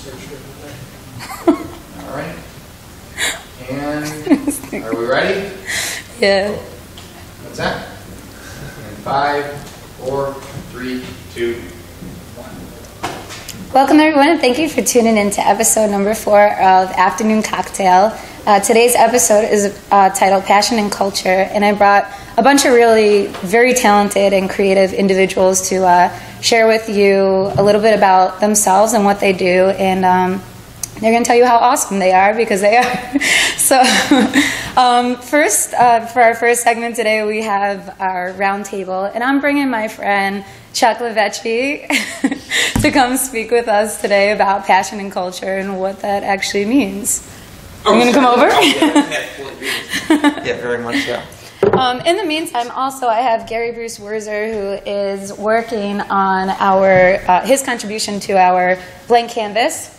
All right. And are we ready? Yeah. What's that? And 5, 4, 3, 2, 1. Welcome everyone, and thank you for tuning in to episode number 4 of Afternoon Cocktail. Today's episode is titled Passion and Culture, and I brought a bunch of really very talented and creative individuals to share with you a little bit about themselves and what they do, and they're going to tell you how awesome they are, because they are. So first, for our first segment today, we have our round table, and I'm bringing my friend Chuck Udicci to come speak with us today about passion and culture and what that actually means. Are you going to come over? Yeah, very much so. In the meantime, also, I have Gary Bruce Werzer, who is working on our his contribution to our blank canvas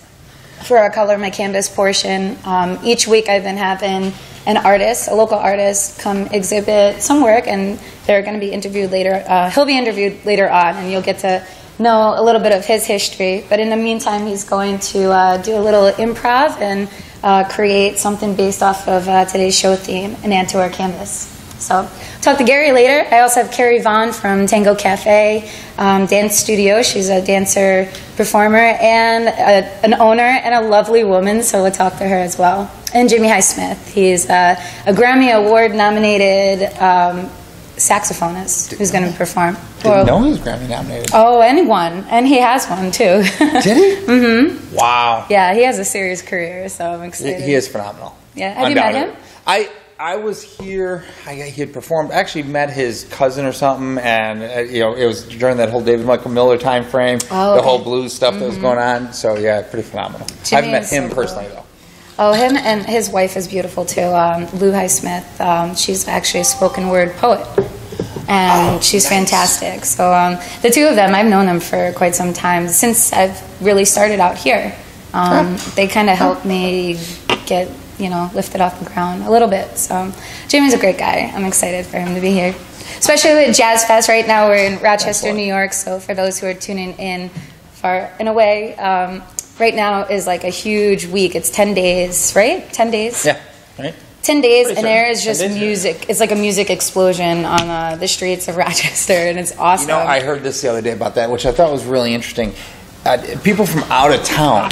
for our Color My Canvas portion. Each week I've been having an artist, a local artist, come exhibit some work, and they're going to be interviewed later. He'll be interviewed later on, and you'll get to know a little bit of his history. But in the meantime, he's going to do a little improv and create something based off of today's show theme and add to our canvas. So talk to Gary later. I also have Carrie Vaughn from Tango Cafe Dance Studio. She's a dancer, performer, and an owner, and a lovely woman, so we'll talk to her as well. And Jimmy Highsmith. He's a Grammy Award nominated saxophonist who's going to perform. Didn't know he was Grammy nominated. Oh, and won. And he has one, too. Did he? Mm-hmm. Wow. Yeah, he has a serious career, so I'm excited. He is phenomenal. Yeah. Have you met him? I was here. He had performed. Actually, met his cousin or something, and it was during that whole David Michael Miller time frame, the whole blues stuff that was going on. So yeah, pretty phenomenal. I've met him personally though. Oh, him and his wife is beautiful too. Lou Highsmith. She's actually a spoken word poet, and she's fantastic. So the two of them, I've known them for quite some time since I've really started out here. They kind of helped me get lifted off the ground a little bit. So Jamie's a great guy. I'm excited for him to be here. Especially with Jazz Fest right now. We're in Rochester, New York. So for those who are tuning in far and away, right now is like a huge week. It's 10 days, right? 10 days? Yeah, right. 10 days, and there is just music. It's like a music explosion on the streets of Rochester, and it's awesome. I heard this the other day about that, which I thought was really interesting. People from out of town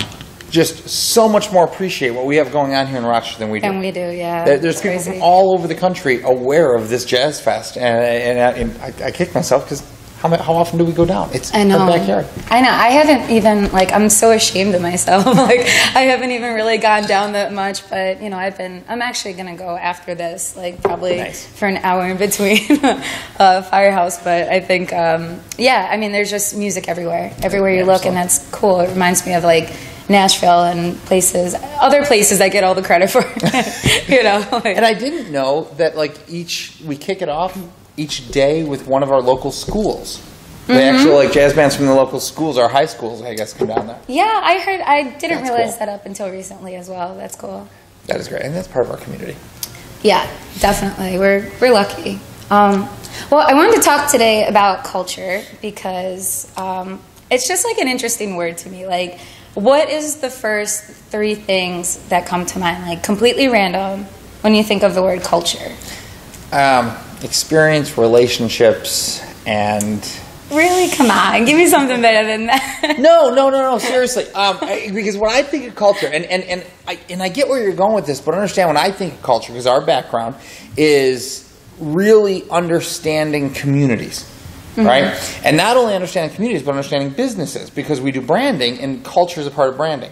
just so much more appreciate what we have going on here in Rochester than we do. And we do, yeah. There's people from all over the country aware of this Jazz Fest, and I kick myself because how often do we go down? It's our backyard. I know. I haven't even, I'm so ashamed of myself. I haven't even really gone down that much, but, I'm actually going to go after this, probably for an hour in between Firehouse, but I think, there's just music everywhere. Everywhere you look, and that's cool. It reminds me of, Nashville and other places that get all the credit for, And I didn't know that, we kick it off each day with one of our local schools. They actually, jazz bands from the local schools, our high schools, I guess, come down there. Yeah, I heard. I didn't realize that up until recently as well. That's cool. That is great, and that's part of our community. Yeah, definitely. We're lucky. Well, I wanted to talk today about culture because it's just an interesting word to me. What is the first 3 things that come to mind, completely random, when you think of the word culture? Experience, relationships, and... Really? Come on. Give me something better than that. No. Seriously. Because when I think of culture, and I get where you're going with this, but understand when I think of culture, because our background is really understanding communities. Right? And not only understanding communities, but understanding businesses, because we do branding, and culture is a part of branding.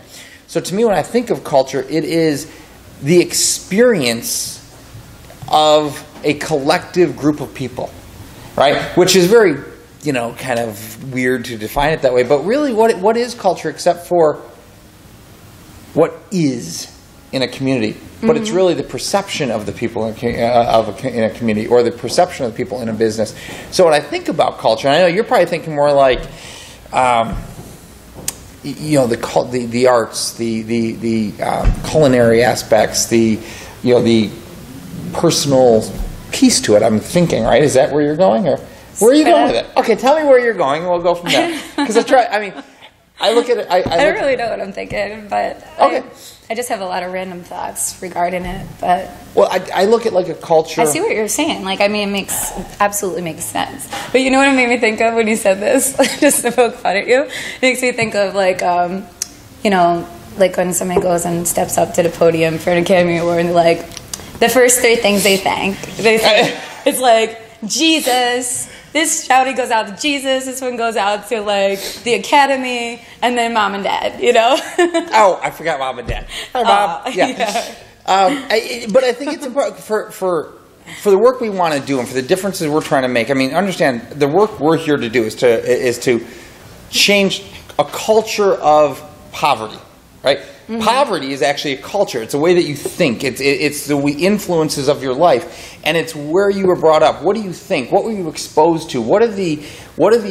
So to me, when I think of culture, it is the experience of a collective group of people, right? Which is very, kind of weird to define it that way. But really, what is culture except for what is in a community? But it's really the perception of the people in a community, or the perception of the people in a business. So when I think about culture, and I know you're probably thinking more like, the arts, the culinary aspects, the personal piece to it. I'm thinking, right? Is that where you're going, or where are you going with it? Okay, tell me where you're going, and we'll go from there. Because I look at it. I don't really know what I'm thinking, but okay. I just have a lot of random thoughts regarding it. But well, I look at like a culture. I see what you're saying. Like, I mean, it absolutely makes sense. But you know what it made me think of when you said this? Just to poke fun at you, it makes me think of like, you know, like when somebody goes and steps up to the podium for an Academy Award, and like the first 3 things they say, it's like Jesus. This shouting goes out to Jesus. This one goes out to like the Academy, and then Mom and Dad. You know? Oh, I forgot Mom and Dad. Hi, Mom. Yeah. But I think it's important for the work we want to do and for the differences we're trying to make. I mean, understand the work we're here to do is to change a culture of poverty, right? Mm-hmm. Poverty is actually a culture. It's a way that you think. It's the influences of your life, and it's where you were brought up. What do you think? What were you exposed to? What are the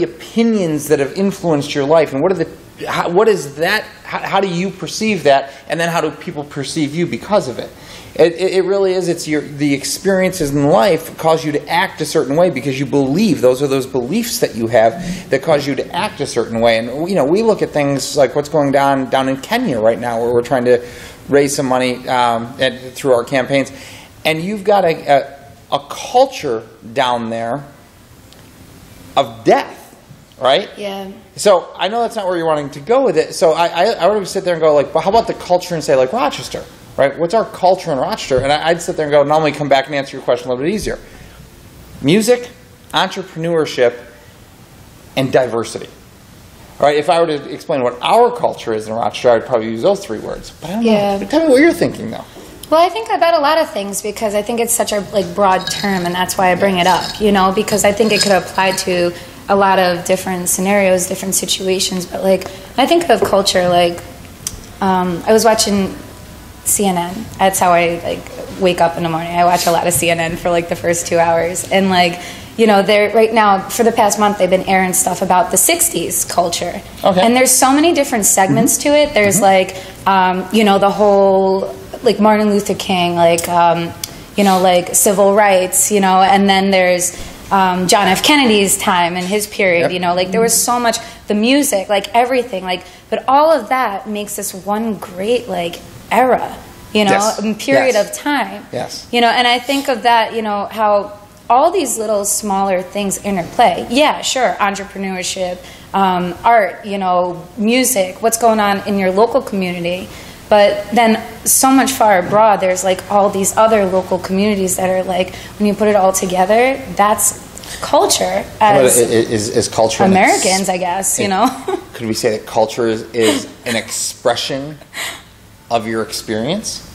opinions that have influenced your life, and what is that? How do you perceive that, and then how do people perceive you because of it? It really is. It's the experiences in life cause you to act a certain way because you believe. Those are those beliefs that you have that cause you to act a certain way. And you know, we look at things like what's going down in Kenya right now, where we're trying to raise some money through our campaigns, and you've got a culture down there of death, right? Yeah. So I know that's not where you're wanting to go with it. So I would sit there and go like, well, how about the culture in say like Rochester? Right? What's our culture in Rochester? And I'd sit there and go, normally come back and answer your question a little bit easier. Music, entrepreneurship, and diversity. All right? If I were to explain what our culture is in Rochester, I'd probably use those 3 words. But I don't know. Tell me what you're thinking, though. Well, I think about a lot of things because I think it's such a like broad term, and that's why I bring it up. You know, because I think it could apply to a lot of different scenarios, different situations. But like, I think of culture like I was watching CNN. That's how I like wake up in the morning. I watch a lot of CNN for like the first 2 hours, and like, you know, they're right now for the past month they've been airing stuff about the '60s culture. Okay. And there's so many different segments to it. There's like, you know, the whole like Martin Luther King, like, you know, like civil rights, you know, and then there's John F. Kennedy's time and his period. You know, like there was so much, the music, like everything, like, but all of that makes this one great like era, you know, period of time. Yes. You know, and I think of that, you know, how all these little smaller things interplay. Yeah, sure, entrepreneurship, art, you know, music, what's going on in your local community. But then so much far abroad, there's like all these other local communities that are like, when you put it all together, that's culture as culture Americans, I guess, you know. Could we say that culture is an expression of your experience?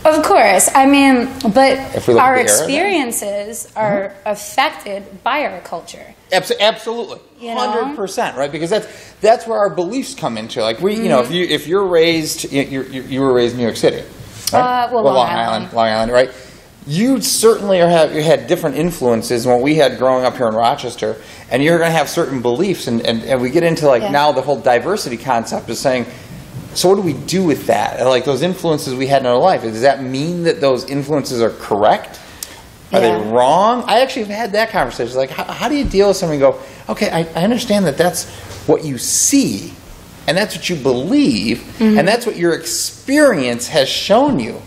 Of course. I mean, but our experiences are affected by our culture. Absolutely. 100%, right? Because that's where our beliefs come into. Like you know, if you're raised, you were raised in New York City, right? Well, Long Island, right? You certainly you had different influences than what we had growing up here in Rochester, and you're going to have certain beliefs, and we get into like now the whole diversity concept is saying, so what do we do with that? Like those influences we had in our life, does that mean that those influences are correct? Are they wrong? I actually have had that conversation. Like, how do you deal with something and go, okay, I understand that that's what you see, and that's what you believe, and that's what your experience has shown you,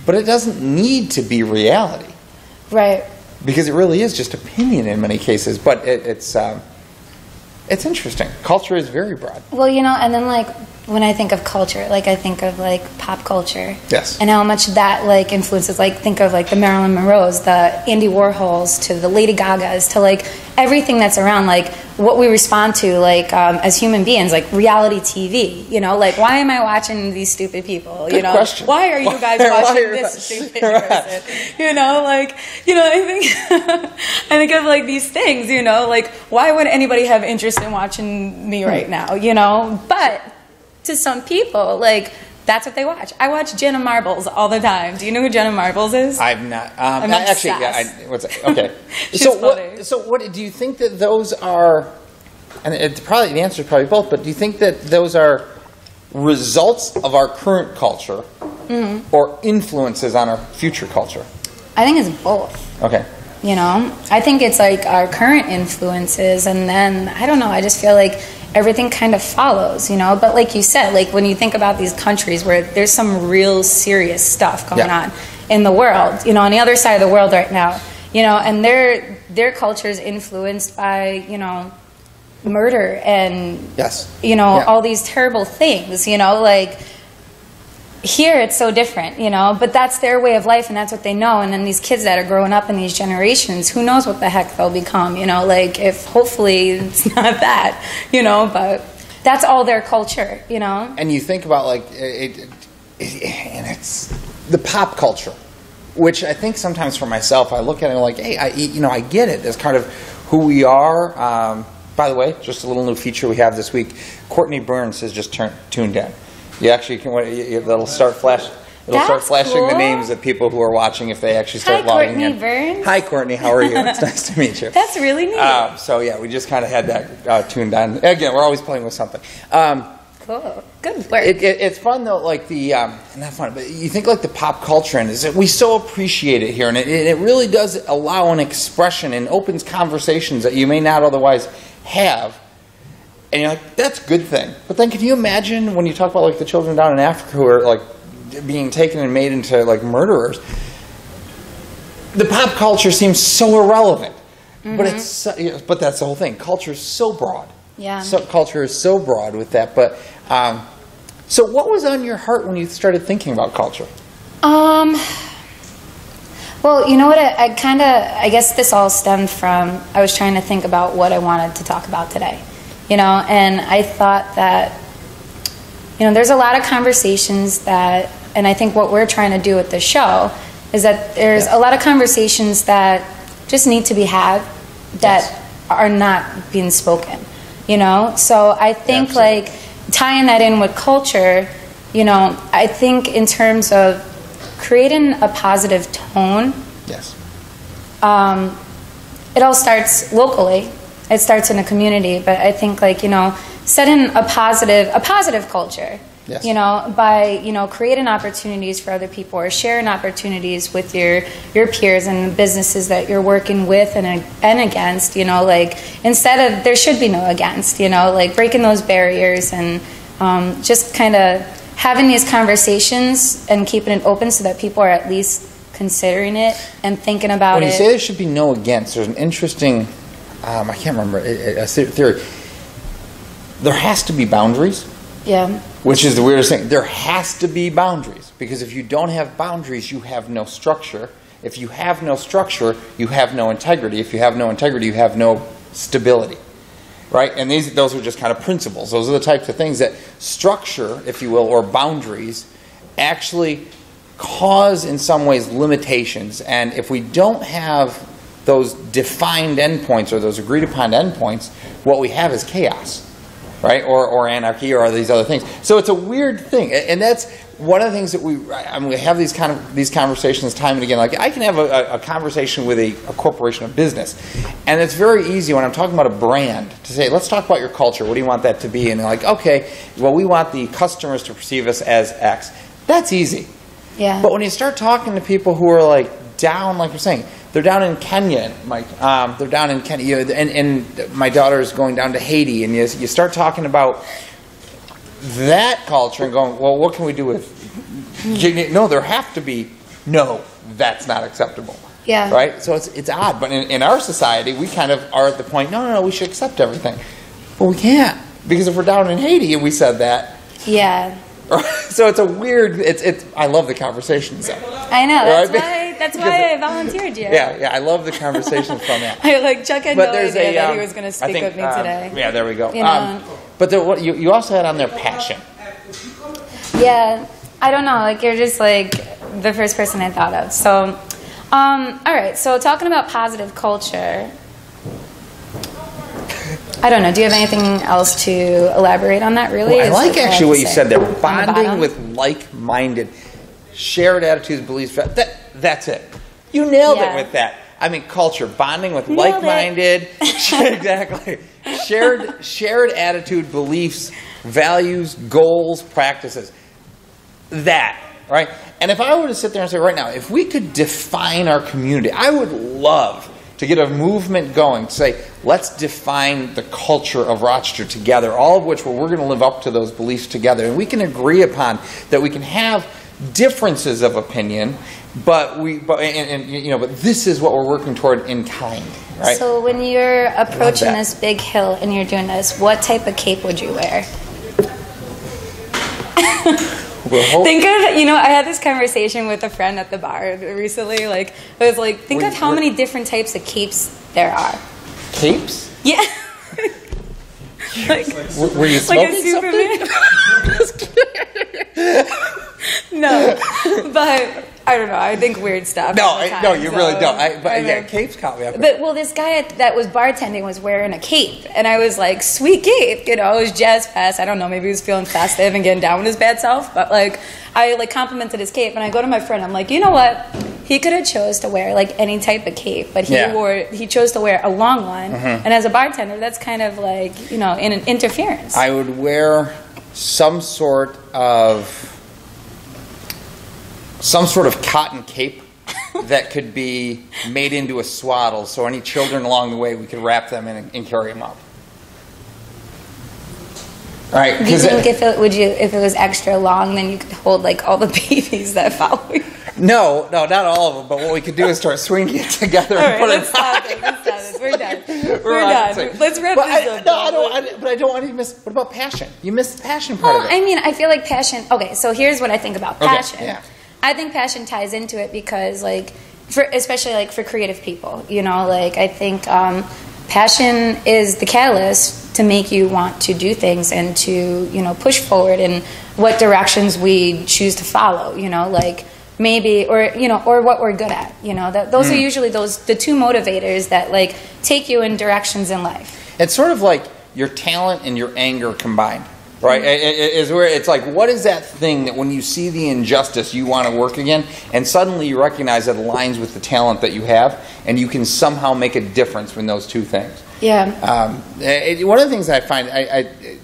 but it doesn't need to be reality. Right. Because it really is just opinion in many cases, but it's interesting. Culture is very broad. Well, you know, and then like when I think of culture, like I think of like pop culture. Yes. And how much that like influences, like think of like the Marilyn Monroes, the Andy Warhols, to the Lady Gagas, to like everything that's around, like what we respond to, like as human beings, like reality TV. You know, like why am I watching these stupid people? Good you know, question. Why are you guys watching this stupid person? You know, like, you know, I think of like these things. You know, like why would anybody have interest in watching me right now? You know, but to some people, like, that's what they watch. I watch Jenna Marbles all the time. Do you know who Jenna Marbles is? I'm not. I'm actually, what's that? Okay. So what do you think that those are? And the answer is probably both. But do you think that those are results of our current culture, or influences on our future culture? I think it's both. Okay. You know, I think it's like our current influences, and then I don't know. I just feel like everything kind of follows, you know. But like you said, like when you think about these countries where there's some real serious stuff going on in the world, you know, on the other side of the world right now, you know, and their culture is influenced by, you know, murder and, you know, all these terrible things, you know, like here it's so different, you know, but that's their way of life and that's what they know. And then these kids that are growing up in these generations, who knows what the heck they'll become, you know, like if hopefully it's not that, you know, but that's all their culture, you know. And you think about like, and it's the pop culture, which I think sometimes for myself, I look at it like, hey, I get it. It's kind of who we are. By the way, just a little new feature we have this week. Courtney Burns has just tuned in. You actually can. That'll start flashing the names of people who are watching if they actually start logging in. Hi, Courtney Burns. Hi, Courtney. How are you? It's nice to meet you. That's really neat. So yeah, we just kind of had that tuned on. Again, we're always playing with something. Cool. Good work. It's fun though, like not fun, but you think like the pop culture and is that we so appreciate it here, and it really does allow an expression and opens conversations that you may not otherwise have. And you're like, that's a good thing. But then can you imagine when you talk about like the children down in Africa who are like being taken and made into like murderers? The pop culture seems so irrelevant. Mm-hmm. But that's the whole thing. Culture is so broad. Yeah. So culture is so broad with that. But so what was on your heart when you started thinking about culture? Well, you know what? I guess this all stemmed from, I was trying to think about what I wanted to talk about today, you know, and I thought that, you know, there's a lot of conversations that, and I think what we're trying to do with this show is that there's a lot of conversations that just need to be had that are not being spoken, you know? So I think like tying that in with culture, you know, I think in terms of creating a positive tone. Yes. It all starts locally. It starts in a community, but I think like, you know, setting a positive culture. Yes. You know, by, you know, creating opportunities for other people or sharing opportunities with your peers and the businesses that you're working with and against, you know, like instead of, there should be no against, you know, like breaking those barriers and just kind of having these conversations and keeping it open so that people are at least considering it and thinking about it. When you say there should be no against, there's an interesting, I can't remember, a theory. There has to be boundaries. Yeah. Which is the weirdest thing. There has to be boundaries. Because if you don't have boundaries, you have no structure. If you have no structure, you have no integrity. If you have no integrity, you have no stability. Right? And those are just kind of principles. Those are the types of things that structure, if you will, or boundaries, actually cause, in some ways, limitations. And if we don't have those defined endpoints or those agreed-upon endpoints, what we have is chaos. Right? Or anarchy or these other things. So it's a weird thing. And that's one of the things that we have these conversations time and again. Like I can have a conversation with a corporation, a business, and it's very easy when I'm talking about a brand to say, let's talk about your culture. What do you want that to be? And they're like, okay, well, we want the customers to perceive us as X. That's easy. Yeah. But when you start talking to people who are like down, like you're saying, they're down in Kenya, Mike. They're down in Kenya, and my daughter's going down to Haiti, and you start talking about that culture and going, well, what can we do with? No, there have to be. No, that's not acceptable. Yeah. Right. So it's odd, but in our society, we kind of are at the point. No, we should accept everything, but we can't because if we're down in Haiti and we said that. Yeah. So it's a weird. I love the conversations. I know. That's why I volunteered you. Yeah. I love the conversations from that. Chuck had no idea that he was going to speak with me today. Yeah, there we go. You know? But you also had on there passion. Yeah, I don't know. Like you're just like the first person I thought of. So, all right. So talking about positive culture. I don't know. Do you have anything else to elaborate on that, really? Well, I like actually what you said there. Bonding with like-minded, shared attitudes, beliefs. That's it. You nailed it with that. I mean, culture, bonding with like-minded, exactly. Shared attitude, beliefs, values, goals, practices. That, right? And if I were to sit there and say right now, if we could define our community, I would love to get a movement going, to say, let's define the culture of Rochester together, all of which we're going to live up to those beliefs together. And we can agree upon that we can have differences of opinion, but this is what we're working toward in kind, right? So when you're approaching this big hill and you're doing this, what type of cape would you wear? Think of, I had this conversation with a friend at the bar recently. Like, I was like, think of how many different types of capes there are. Capes? Yeah. Were you smoking something? No, but I don't know. I think weird stuff. No, you really don't. Capes caught me up. But this guy that was bartending was wearing a cape, and I was like, sweet cape. It was jazz fest. I don't know. Maybe he was feeling festive and getting down with his bad self. But I complimented his cape, and I go to my friend. I'm like, you know what? He could have chose to wear any type of cape, but he chose to wear a long one. Mm-hmm. And as a bartender, that's kind of an interference. I would wear some sort of cotton cape that could be made into a swaddle, so any children along the way, we could wrap them in and carry them up. Right? Do you think if it was extra long, then you could hold all the babies that follow you? No, not all of them. But what we could do is start swinging it together and put let's stop it. We're done. We're done. Let's wrap this up. But I don't want you to miss. What about passion? You missed the passion part of it. I mean, I feel like passion. Okay, so here's what I think about passion. Okay, yeah. I think passion ties into it because, especially for creative people, I think passion is the catalyst to make you want to do things and to, push forward in what directions we choose to follow, maybe, or what we're good at, those are usually the two motivators that take you in directions in life. It's sort of like your talent and your anger combined. Right, is where it's what is that thing that when you see the injustice you want to work again, and suddenly you recognize that aligns with the talent that you have, and you can somehow make a difference between those two things. Yeah. One of the things I find,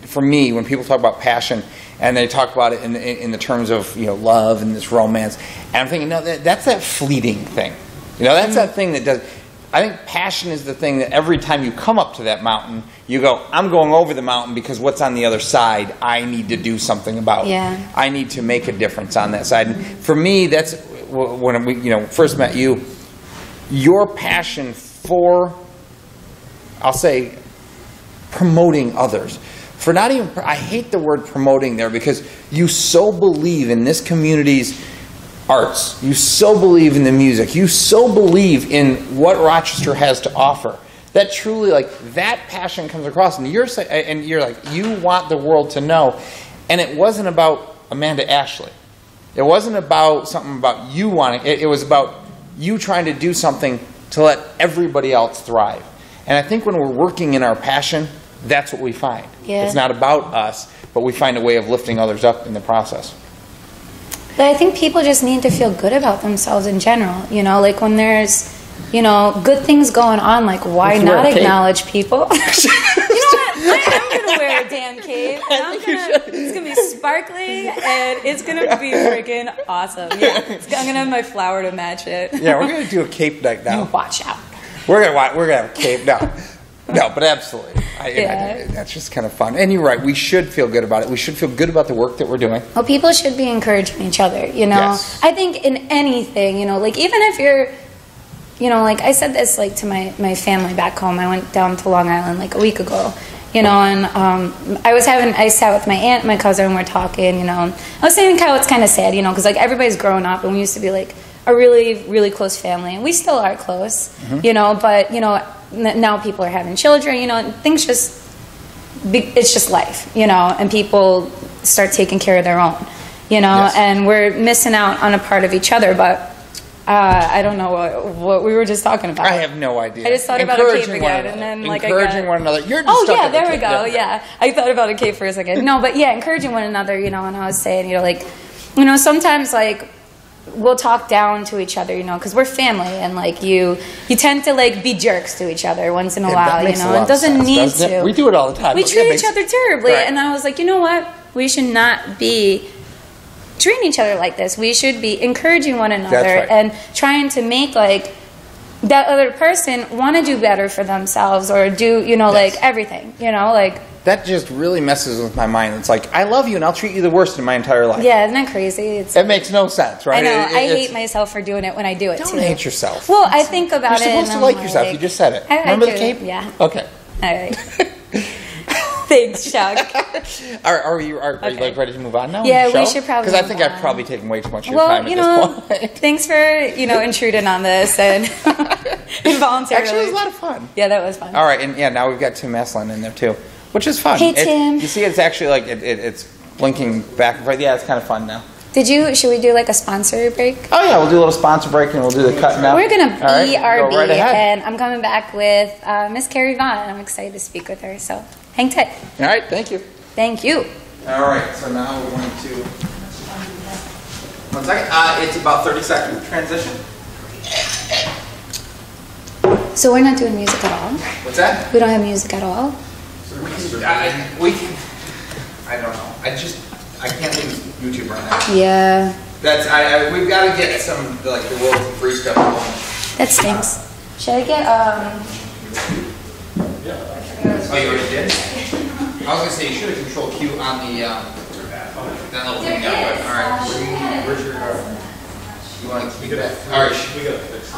for me, when people talk about passion, and they talk about it in the terms of love and this romance, and I'm thinking, no, that's that fleeting thing. That's that thing that does. I think passion is the thing that every time you come up to that mountain, you go, I'm going over the mountain because what's on the other side, I need to do something about. Yeah. I need to make a difference on that side. And for me, that's when we first met you, your passion for, I'll say, promoting others. For not even, I hate the word promoting there because you so believe in this community's arts. You so believe in the music. You so believe in what Rochester has to offer. That truly, that passion comes across, and you're you want the world to know. And it wasn't about Amanda Ashley. It wasn't about something about you wanting. It was about you trying to do something to let everybody else thrive. And I think when we're working in our passion, that's what we find. Yeah. It's not about us, but we find a way of lifting others up in the process. But I think people just need to feel good about themselves in general. When there's, good things going on, why not acknowledge people? You know what? I'm going to wear a damn cape. And it's going to be sparkly, and it's going to be freaking awesome. Yeah, I'm going to have my flower to match it. Yeah, we're going to do a cape night now. You watch out. We're going to have a cape now. No, but absolutely. That's just kind of fun. And you're right. We should feel good about it. We should feel good about the work that we're doing. Well, people should be encouraging each other, Yes. I think in anything, even if you're, I said this, to my family back home. I went down to Long Island, a week ago, and I sat with my aunt and my cousin, and we're talking, I was saying how it's kind of sad, because, everybody's grown up, and we used to be, a really, really close family, and we still are close, but, now people are having children, and things it's just life, and people start taking care of their own, Yes. and we're missing out on a part of each other, but I don't know what we were just talking about. I have no idea. I just thought about a cape again, and then encouraging one another. You're just stuck in the there we cape. go. Yeah, I thought about a cape for a second. No, but yeah, encouraging one another, and I was saying, sometimes we'll talk down to each other, because we're family, and you tend to be jerks to each other once in a while, It doesn't need to. We do it all the time. We treat each other terribly, right. And I was like, you know what? We should not be treating each other like this. We should be encouraging one another, That's right. and trying to make that other person want to do better for themselves or do, you know, like everything, you know, like. That just really messes with my mind. It's like, I love you and I'll treat you the worst in my entire life. Yeah, isn't that crazy? It makes no sense, right? I know. I hate myself for doing it when I do it, too. Don't hate yourself. Well, I think about it. You're supposed to like yourself. You just said it. Remember the cape? Yeah. Okay. All right. Thanks, Chuck. Are you like ready to move on now? Yeah, we should probably. Because I think I've probably taken way too much of your time at this point. Thanks for intruding on this and involuntarily. Actually, it was a lot of fun. Yeah, that was fun. All right, and now we've got Tim Maslin in there too, which is fun. Hey, Tim. You see, it's actually like it's blinking back and forth. Yeah, it's kind of fun now. Should we do like a sponsor break? Oh yeah, we'll do a little sponsor break and we'll do the cutting out. We're gonna BRB, right and I'm coming back with Miss Carrie Vaughn. I'm excited to speak with her. So hang tight. All right, thank you. Thank you. All right, so now we're going to. 1 second. It's about 30-second transition. So we're not doing music at all. What's that? We don't have music at all. We can. I don't know. I can't leave YouTube right now. Yeah. We've got to get some like the royalty free stuff going. That stinks. Should I get Oh, you already did? I was gonna say you should have control Q on the that little thing there. But all right, where's your? You want to keep that? All right. We gotta fix this.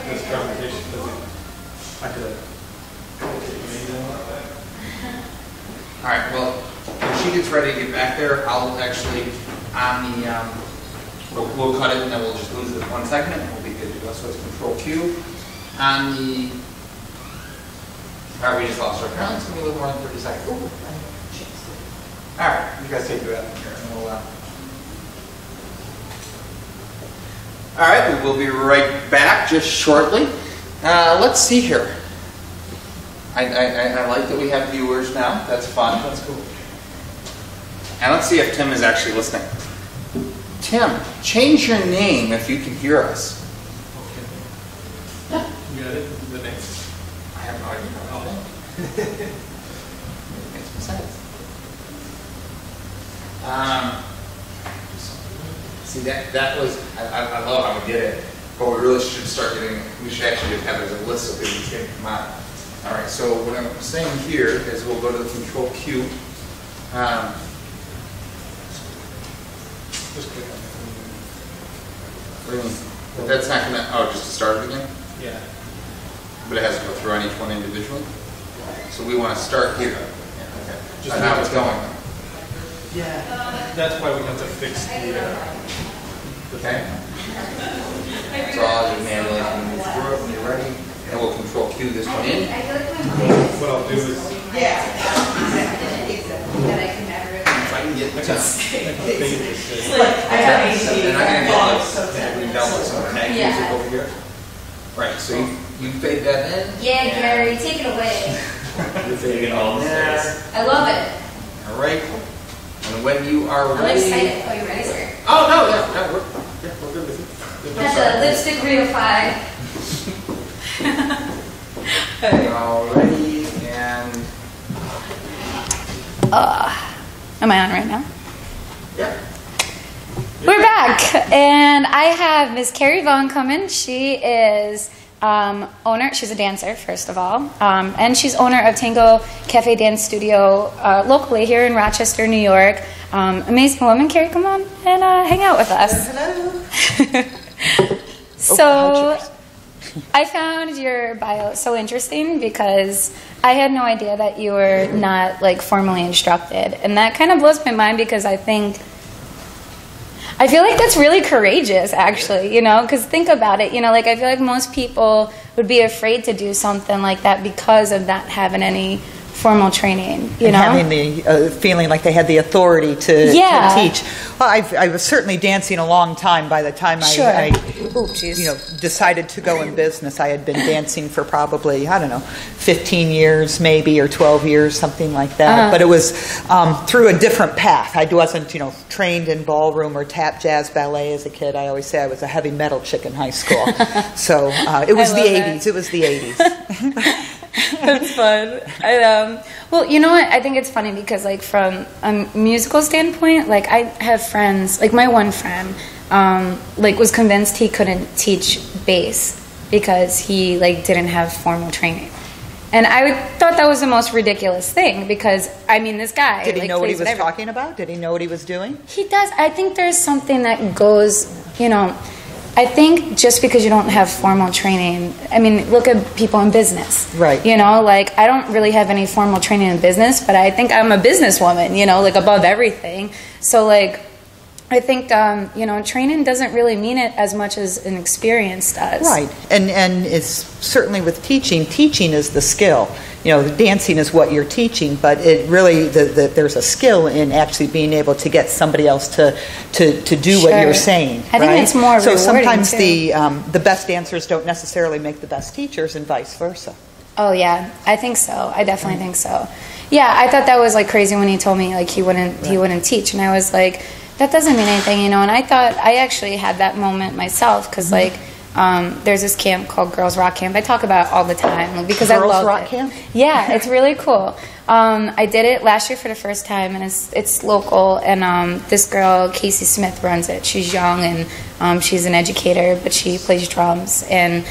This presentation doesn't. I could have. All right. Well, when she gets ready to get back there, I'll actually on the we'll cut it and then we'll just lose it in 1 second and we'll be good to go. So it's control Q on the. All right, we just lost our count. It's gonna be a little more than 30 seconds. Ooh. All right, you guys take that from here and we'll. All right, we will be right back just shortly. Let's see here. I like that we have viewers now. That's fun. That's cool. And let's see if Tim is actually listening. Tim, change your name if you can hear us. Okay. You got it? The name? I have no idea. Makes some sense. See, that was, I love how we did it, but we really should start getting, we should actually just have it as a list so people can come out. All right, so what I'm saying here is we'll go to the control Q. Just click on Really? But that's not gonna, just to start it again? it. Yeah. But it has to go through on each one individually? So we want to start here. Yeah, okay. Just Now it's going. Yeah. That's why we have to fix the Okay. So I'll just manually move through it when you're ready. And we'll control Q this one in. What I'll do is. If I can get the time. And I'm going to get this music over here. Right, so you fade that in. Yeah, Gary, take it away. You're fading all there. I love it. All right. And when you are I'm ready. excited. Oh, you ready, sir? Oh, no, we're good with it. That's a lipstick reify. Alrighty, and Am I on right now? yeah. We're back, and I have Miss Carrie Vaughn coming. She is owner. She's a dancer, first of all, and she's owner of Tango Cafe Dance Studio locally here in Rochester, New York. Amazing woman. Carrie, come on and hang out with us. Hello. So, I found your bio so interesting because I had no idea that you were not like formally instructed, and that kind of blows my mind because I feel like that's really courageous, actually, because think about it, like I feel like most people would be afraid to do something like that because of not having any formal training, And having the feeling like they had the authority to teach. Well, I was certainly dancing a long time by the time I decided to go in business. I had been dancing for probably, 15 years maybe, or 12 years, something like that. But it was through a different path. I wasn't, trained in ballroom or tap jazz ballet as a kid. I always say I was a heavy metal chick in high school. So it was the 80s. It was the 80s. That's fun. Well, you know what? I think it's funny because, like, from a musical standpoint, like, I have friends, like, my one friend, was convinced he couldn't teach bass because he like didn't have formal training. And I thought that was the most ridiculous thing because, I mean, this guy... Did he know what he was talking about? Did he know what he was doing? He does. I think there's something that goes, you know, I think just because you don't have formal training, I mean, look at people in business. Right. You know, like, I don't really have any formal training in business, but I think I'm a businesswoman, you know, like, above everything. So, like, I think, you know, training doesn't really mean it as much as an experience does. Right. And it's certainly with teaching, teaching is the skill. You know, the dancing is what you're teaching, but it really, there's a skill in actually being able to get somebody else to do what you're saying. I think it's more so rewarding, sometimes too. the best dancers don't necessarily make the best teachers and vice versa. Oh, yeah. I think so. I definitely think so. Yeah, I thought that was, like, crazy when he told me, like, he wouldn't teach. And I was like... that doesn't mean anything, you know, and I thought, I actually had that moment myself, because, like, there's this camp called Girls Rock Camp. I talk about it all the time, like, because I love it. Girls Rock Camp? Yeah, it's really cool. I did it last year for the first time, and it's local, and this girl, Casey Smith, runs it. She's young, and she's an educator, but she plays drums, and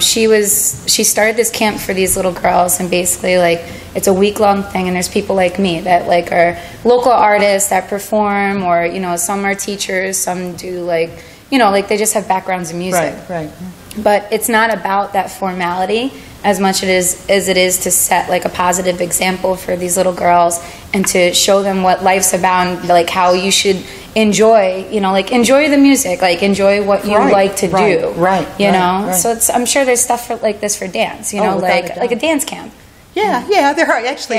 she started this camp for these little girls, and basically, like, it's a week-long thing, and there's people like me that, like, are local artists that perform, or, you know, some are teachers, some do, like, you know, like, they just have backgrounds in music. Right. But it's not about that formality as much as it is to set, like, a positive example for these little girls and to show them what life's about and, like, how you should enjoy, you know, like, enjoy the music, like, enjoy what you like to do. Right. You know? So I'm sure there's stuff like this for dance, you know, like a dance camp. Yeah, there are actually.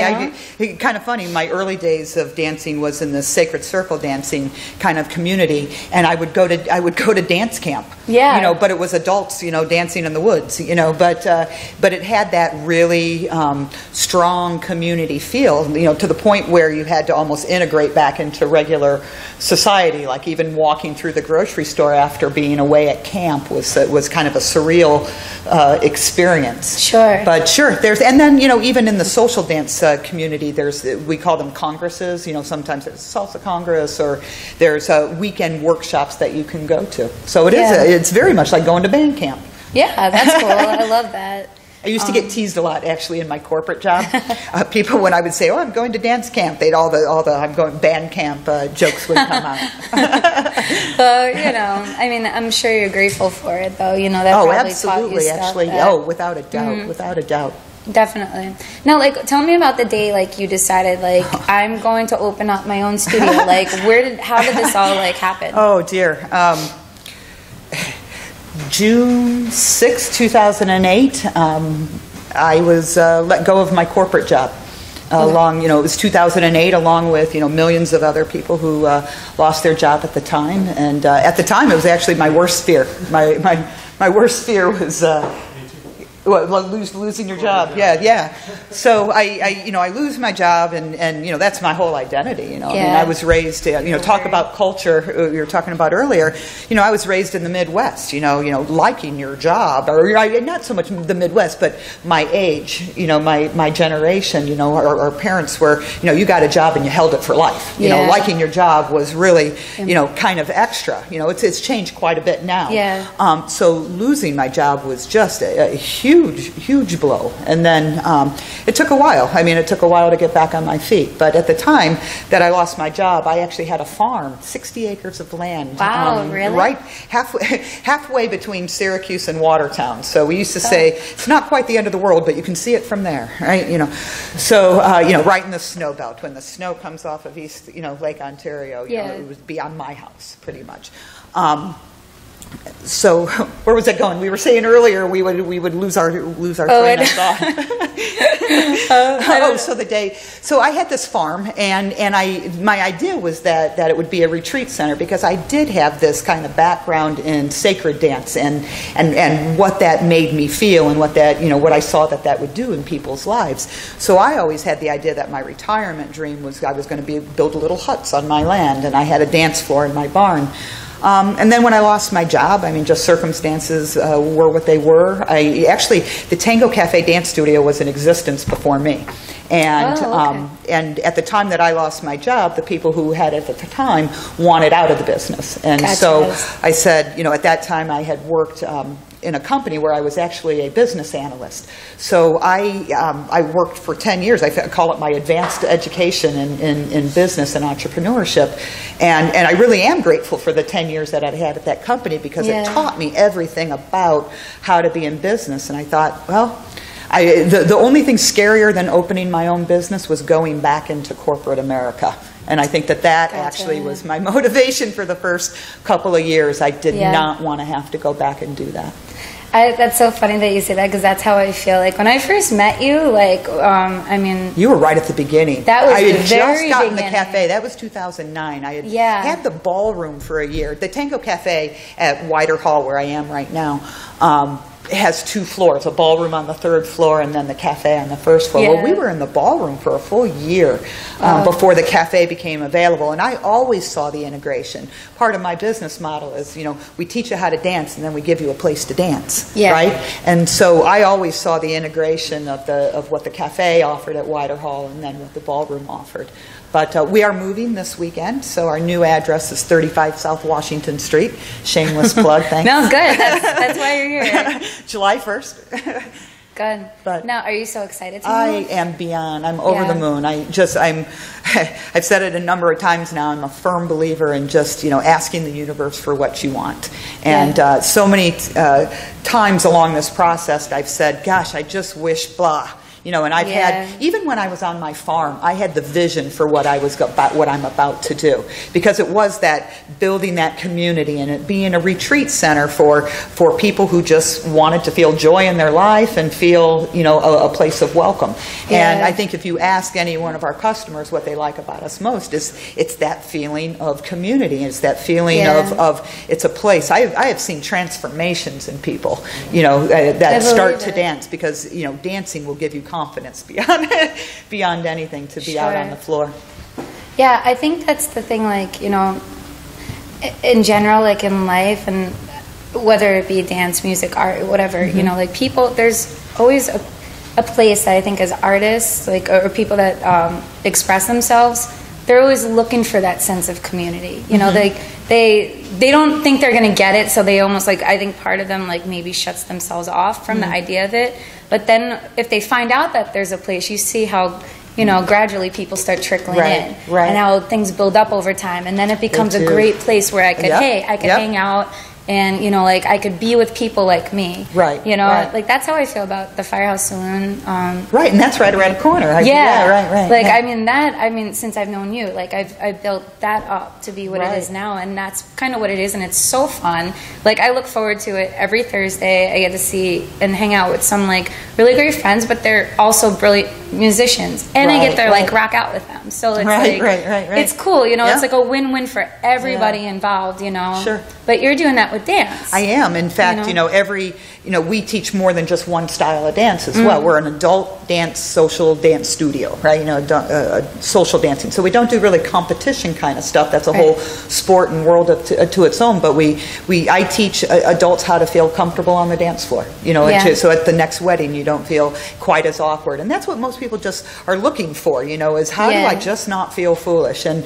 Kind of funny. My early days of dancing was in the sacred circle dancing kind of community, and I would go to dance camp. Yeah, you know, but it was adults, you know, dancing in the woods, you know, but it had that really strong community feel, you know, to the point where you had to almost integrate back into regular society. Like even walking through the grocery store after being away at camp was kind of a surreal experience. Sure, but and then, you know, even in the social dance community, we call them congresses. You know, sometimes there's a salsa congress, or there's weekend workshops that you can go to. So it's very much like going to band camp. Yeah, that's cool. I love that. I used to get teased a lot, actually, in my corporate job. People, when I would say, "Oh, I'm going to dance camp," they'd all the "I'm going band camp" jokes would come out. So, you know, I mean, I'm sure you're grateful for it, though. You know, that probably absolutely, taught you stuff actually, that, without a doubt, without a doubt. Definitely. Now, like, tell me about the day, like, you decided, like, I'm going to open up my own studio. Like, how did this all, like, happen? Oh, dear. June 6, 2008, I was let go of my corporate job. It was 2008, along with, you know, millions of other people who lost their job at the time. And at the time, it was actually my worst fear. My worst fear was losing your job. Yeah. So I lose my job, and you know, that's my whole identity. You know, I mean, I was raised. Talk about culture. You were talking about earlier. You know, I was raised in the Midwest. You know, liking your job, or not so much the Midwest, but my age. You know, my generation. You know, our parents were. You know, you got a job and you held it for life. You know, liking your job was really, you know, kind of extra. You know, it's changed quite a bit now. Yeah. So losing my job was just a huge blow. And then it took a while. I mean, it took a while to get back on my feet. But at the time that I lost my job, I actually had a farm, 60 acres of land. Wow, really? Right halfway between Syracuse and Watertown. So we used to say, it's not quite the end of the world, but you can see it from there, right? You know, so, right in the snow belt. When the snow comes off of Lake Ontario, you know, it would be on my house, pretty much. So where was that going? We were saying earlier we would lose our train of thought. So I had this farm, and my idea was that it would be a retreat center, because I did have this kind of background in sacred dance and what that made me feel, and what I saw that would do in people's lives. So I always had the idea that my retirement dream was I was going to build little huts on my land, and I had a dance floor in my barn. And then when I lost my job, I mean, just circumstances were what they were. The Tango Cafe Dance Studio was in existence before me. And at the time that I lost my job, the people who had it at the time wanted out of the business. And so I said, at that time I had worked in a company where I was actually a business analyst. So I worked for 10 years. I call it my advanced education in business and entrepreneurship. And I really am grateful for the 10 years that I had at that company, because it taught me everything about how to be in business. And I thought, well, the only thing scarier than opening my own business was going back into corporate America. And I think that actually was my motivation for the first couple of years. I did not want to have to go back and do that. That's so funny that you say that, because that's how I feel. Like when I first met you, you were right at the beginning. That was I had the very just gotten beginning. the cafe. That was 2009. I had the ballroom for a year. The Tango Cafe at Whiter Hall, where I am right now, it has 2 floors, a ballroom on the 3rd floor and then the cafe on the 1st floor. Well, we were in the ballroom for a full year before the cafe became available, and I always saw the integration. Part of my business model is, we teach you how to dance and then we give you a place to dance, right? And so I always saw the integration of what the cafe offered at Whiter Hall and then what the ballroom offered. But we are moving this weekend, so our new address is 35 South Washington Street. Shameless plug, thanks. No, good. That's why you're here. July 1st. Good. But now, are you so excited to I move? am beyond. I'm over the moon. I've said it a number of times now. I'm a firm believer in just, asking the universe for what you want. And so many times along this process, I've said, gosh, I just wish blah. And I've had, even when I was on my farm, I had the vision for what I'm about to do, because it was that building that community and it being a retreat center for people who just wanted to feel joy in their life and feel, a place of welcome. And I think if you ask any one of our customers what they like about us most, it's that feeling of community. It's that feeling of it's a place. I have seen transformations in people, that start to dance, because, dancing will give you confidence beyond anything to be out on the floor. Yeah, I think that's the thing, in general, in life, and whether it be dance, music, art, whatever, people, there's always a place that I think as artists, or people that express themselves, they're always looking for that sense of community. They don't think they're going to get it, so they almost, I think part of them, maybe shuts themselves off from the idea of it. But then if they find out that there's a place, you see how, gradually people start trickling in. And how things build up over time. And then it becomes a great place where I could, hang out. And, I could be with people like me. That's how I feel about the Firehouse Saloon. Right, and that's right around the corner. Right. Since I've known you, I've built that up to be what it is now, and that's kind of what it is, and it's so fun. I look forward to it every Thursday. I get to see and hang out with some, really great friends, but they're also brilliant musicians, and I get to, rock out with them. So it's it's cool, it's a win-win for everybody involved, Sure. But you're doing that with dance. I am. In fact, we teach more than just one style of dance as well. We're an adult dance, social dance studio, right? Social dancing. So we don't do really competition kind of stuff. That's a whole sport and world to its own. But I teach adults how to feel comfortable on the dance floor. So at the next wedding, you don't feel quite as awkward. And that's what most people just are looking for. Is how do I just not feel foolish? And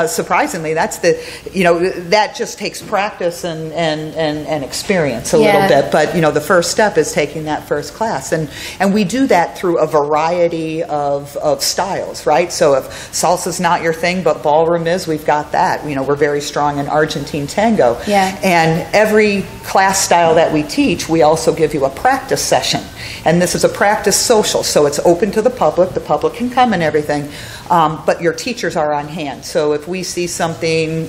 surprisingly, that's that just takes practice and experience a little bit. But the first step is taking that first class, and we do that through a variety of styles, right? So if salsa's not your thing but ballroom is, we've got that. We're very strong in Argentine tango. And every class style that we teach, we also give you a practice session, and this is a practice social, so it's open to the public can come and everything, but your teachers are on hand. So if we see something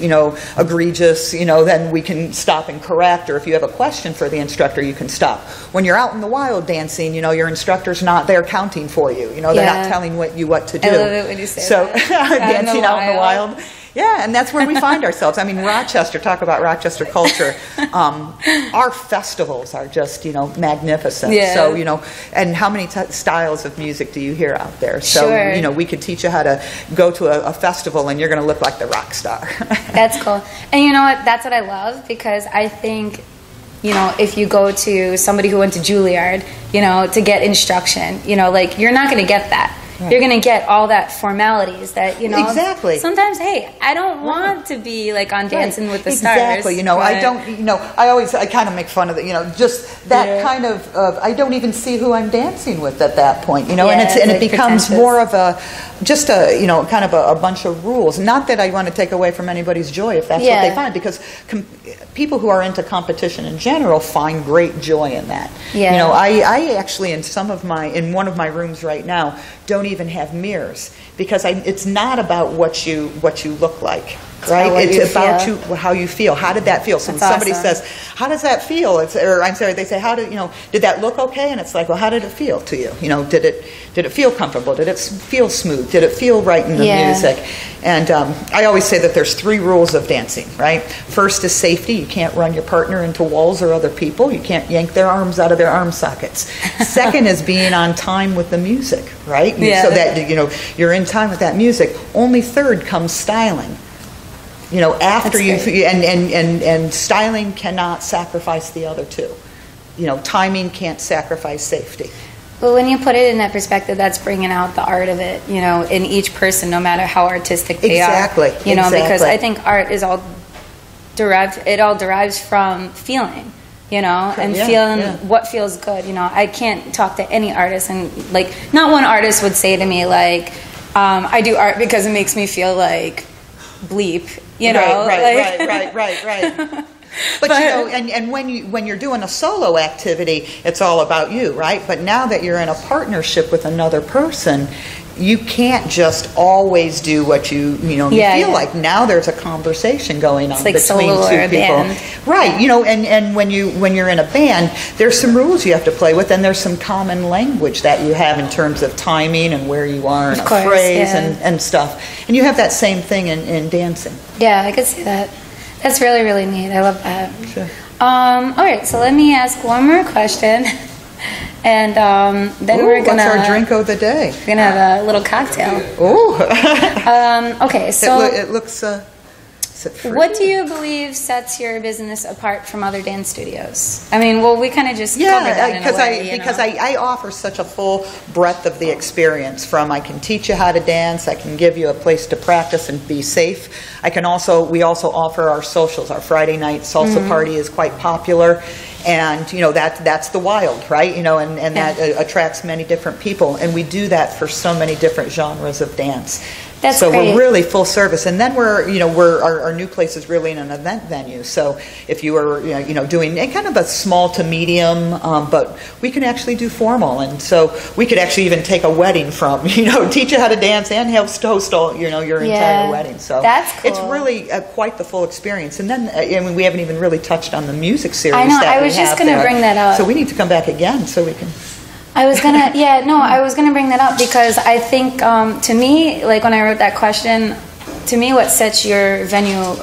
egregious, then we can stop and correct, or if you have a question for the instructor, you can stop. When you're out in the wild dancing, your instructor's not there counting for you. They're not telling you what to do. I love it when you say that. Dancing out in the wild. Yeah, and that's where we find ourselves. Rochester, talk about Rochester culture. Our festivals are just, magnificent. So, and how many styles of music do you hear out there? So, we could teach you how to go to a festival and you're going to look like the rock star. That's cool. And you know what? That's what I love, because I think, if you go to somebody who went to Juilliard, to get instruction, you're not going to get that. you're going to get all that formalities that, you know. Exactly. Sometimes, hey, I don't want to be like on Dancing with the Stars. Exactly. You know, I don't, you know, I kind of make fun of it, you know, just that kind of, I don't even see who I'm dancing with at that point, you know, and it becomes more of just a, you know, kind of a bunch of rules. Not that I want to take away from anybody's joy if that's what they find, because people who are into competition in general find great joy in that. You know, I actually in one of my rooms right now don't even have mirrors, because it's not about what you look like. Right? It's about how you feel. How did that feel? So when somebody says, how does that feel? They say, did that look okay? And it's like, well, how did it feel to you? You know, did it feel comfortable? Did it feel smooth? Did it feel right in the music? And I always say that there's 3 rules of dancing, right? First is safety. You can't run your partner into walls or other people. You can't yank their arms out of their arm sockets. Second is being on time with the music, right? So that, you know, you're in time with that music. Only third comes styling. You know, after and styling cannot sacrifice the other 2. You know, timing can't sacrifice safety. But when you put it in that perspective, that's bringing out the art of it, you know, in each person, no matter how artistic they are. You know, because I think art is all derives from feeling, you know, and feeling what feels good. You know, I can't talk to any artist and, like, not one artist would say to me, like, I do art because it makes me feel like bleep. You know, right. But you know, and when you're doing a solo activity, it's all about you, right? But now that you're in a partnership with another person, you can't just always do what you feel like. Now there's a conversation going on between 2 people, right? You know, and when you're in a band, there's some rules you have to play with, and there's some common language that you have in terms of timing and where you are in a phrase and stuff. And you have that same thing in dancing. Yeah, I could see that. That's really, really neat. I love that. Sure. All right, so let me ask one more question. And then we're gonna. What's our drink of the day? We're gonna have a little cocktail. Okay, so it looks. What do you believe sets your business apart from other dance studios? I mean, well, we kind of just covered that because I offer such a full breadth of the experience. From I can teach you how to dance, I can give you a place to practice and be safe. We also offer our socials. Our Friday night salsa party is quite popular. And, you know, that's the wild, right? You know, and that attracts many different people. And we do that for so many different genres of dance. That's great. We're really full service. And then our new place is really in an event venue. So if you are, doing kind of a small to medium, but we can actually do formal. And so we could actually even take a wedding from, teach you how to dance and host all, your entire wedding. So that's cool. It's really quite the full experience. And then, we haven't even really touched on the music series. I know, I was just going to bring that up. So we need to come back again so we can... I was gonna bring that up because I think to me, like when I wrote that question, to me what sets your venue,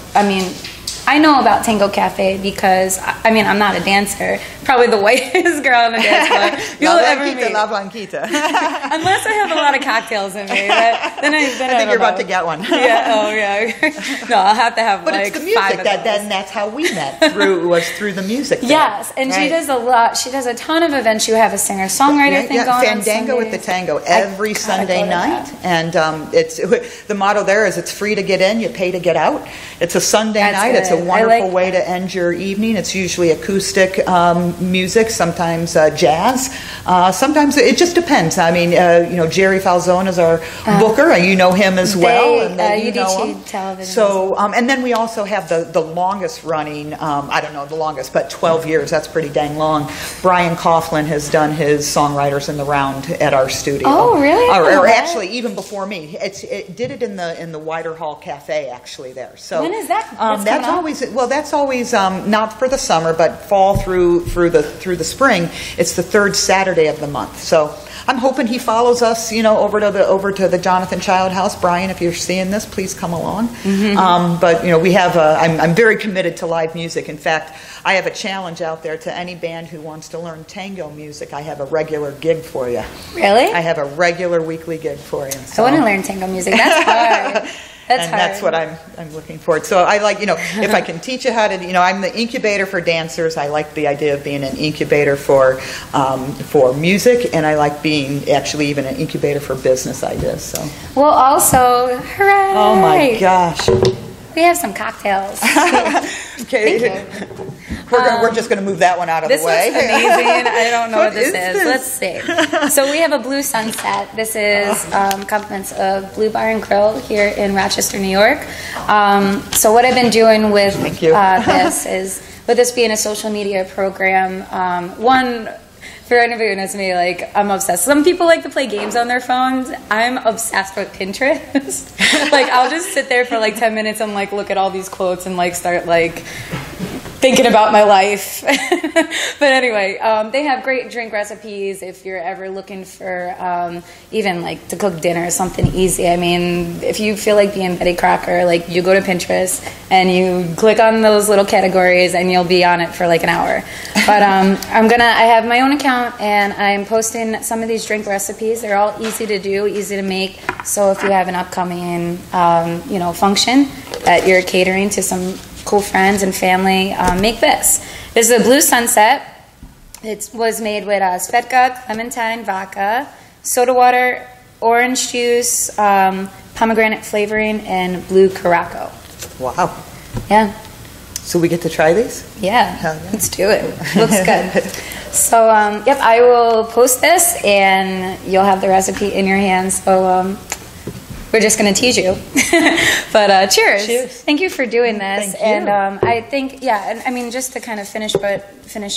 I know about Tango Cafe because, I'm not a dancer. Probably the whitest girl on the dance floor you'll ever meet. La Blanquita. Unless I have a lot of cocktails in me. Then I think you're about to get one. No, I'll have to have but it's the music that's how we met, through the music. Yes, and right? She does a lot. She does a ton of events. You have a singer-songwriter thing going on. Fandango with the Tango every Sunday night. And it's the motto there is it's free to get in, you pay to get out. It's a Sunday night. It's a wonderful way to end your evening. It's usually acoustic music, sometimes jazz. Sometimes it just depends. Jerry Falzone is our booker, and you know him as well. And Udicci.TV. So, and then we also have the longest running, I don't know the longest, but 12 years, that's pretty dang long. Brian Coughlin has done his Songwriters in the Round at our studio. Oh, really? Or actually, even before me. It did it in the Wider Hall Cafe, actually, there. So when is that? That's always not for the summer, but fall through the spring. It's the third Saturday of the month. So I'm hoping he follows us, over to the Jonathan Child House. Brian, if you're seeing this, please come along. But we have. I'm very committed to live music. In fact, I have a challenge out there to any band who wants to learn tango music. I have a regular gig for you. Really? I have a regular weekly gig for you. So. I want to learn tango music. That's hard. That's what I'm looking forward. So I like, if I can teach you how to, I'm the incubator for dancers. I like the idea of being an incubator for music, and I like being actually even an incubator for business ideas. So. Well, also, hooray! Oh my gosh. We have some cocktails. Okay. Thank you. We're just going to move that one out of the way. This looks amazing. I don't know what this is. Let's see. So we have a Blue Sunset. This is compliments of Blue Bar and Grill here in Rochester, New York. So what I've been doing with this is, with this being a social media program, for anybody who knows me, like, I'm obsessed. Some people like to play games on their phones. I'm obsessed with Pinterest. Like, I'll just sit there for like 10 minutes and like look at all these quotes and like start like thinking about my life. But anyway, they have great drink recipes if you're ever looking for even like to cook dinner, something easy. I mean, if you feel like being Betty Crocker, like you go to Pinterest and you click on those little categories and you'll be on it for like an hour. But I have my own account and I'm posting some of these drink recipes. They're all easy to do, easy to make. So if you have an upcoming function that you're catering to some cool friends and family, make this. This is a Blue Sunset. It was made with Svedka, clementine, vodka, soda water, orange juice, pomegranate flavoring, and blue Curaçao. Wow. Yeah. So we get to try these? Yeah. Let's do it. Looks good. So, I will post this, and you'll have the recipe in your hands. So, we're just going to tease you. But cheers. Cheers. Thank you for doing this. Thank you. And I think, and I mean, just to kind of finish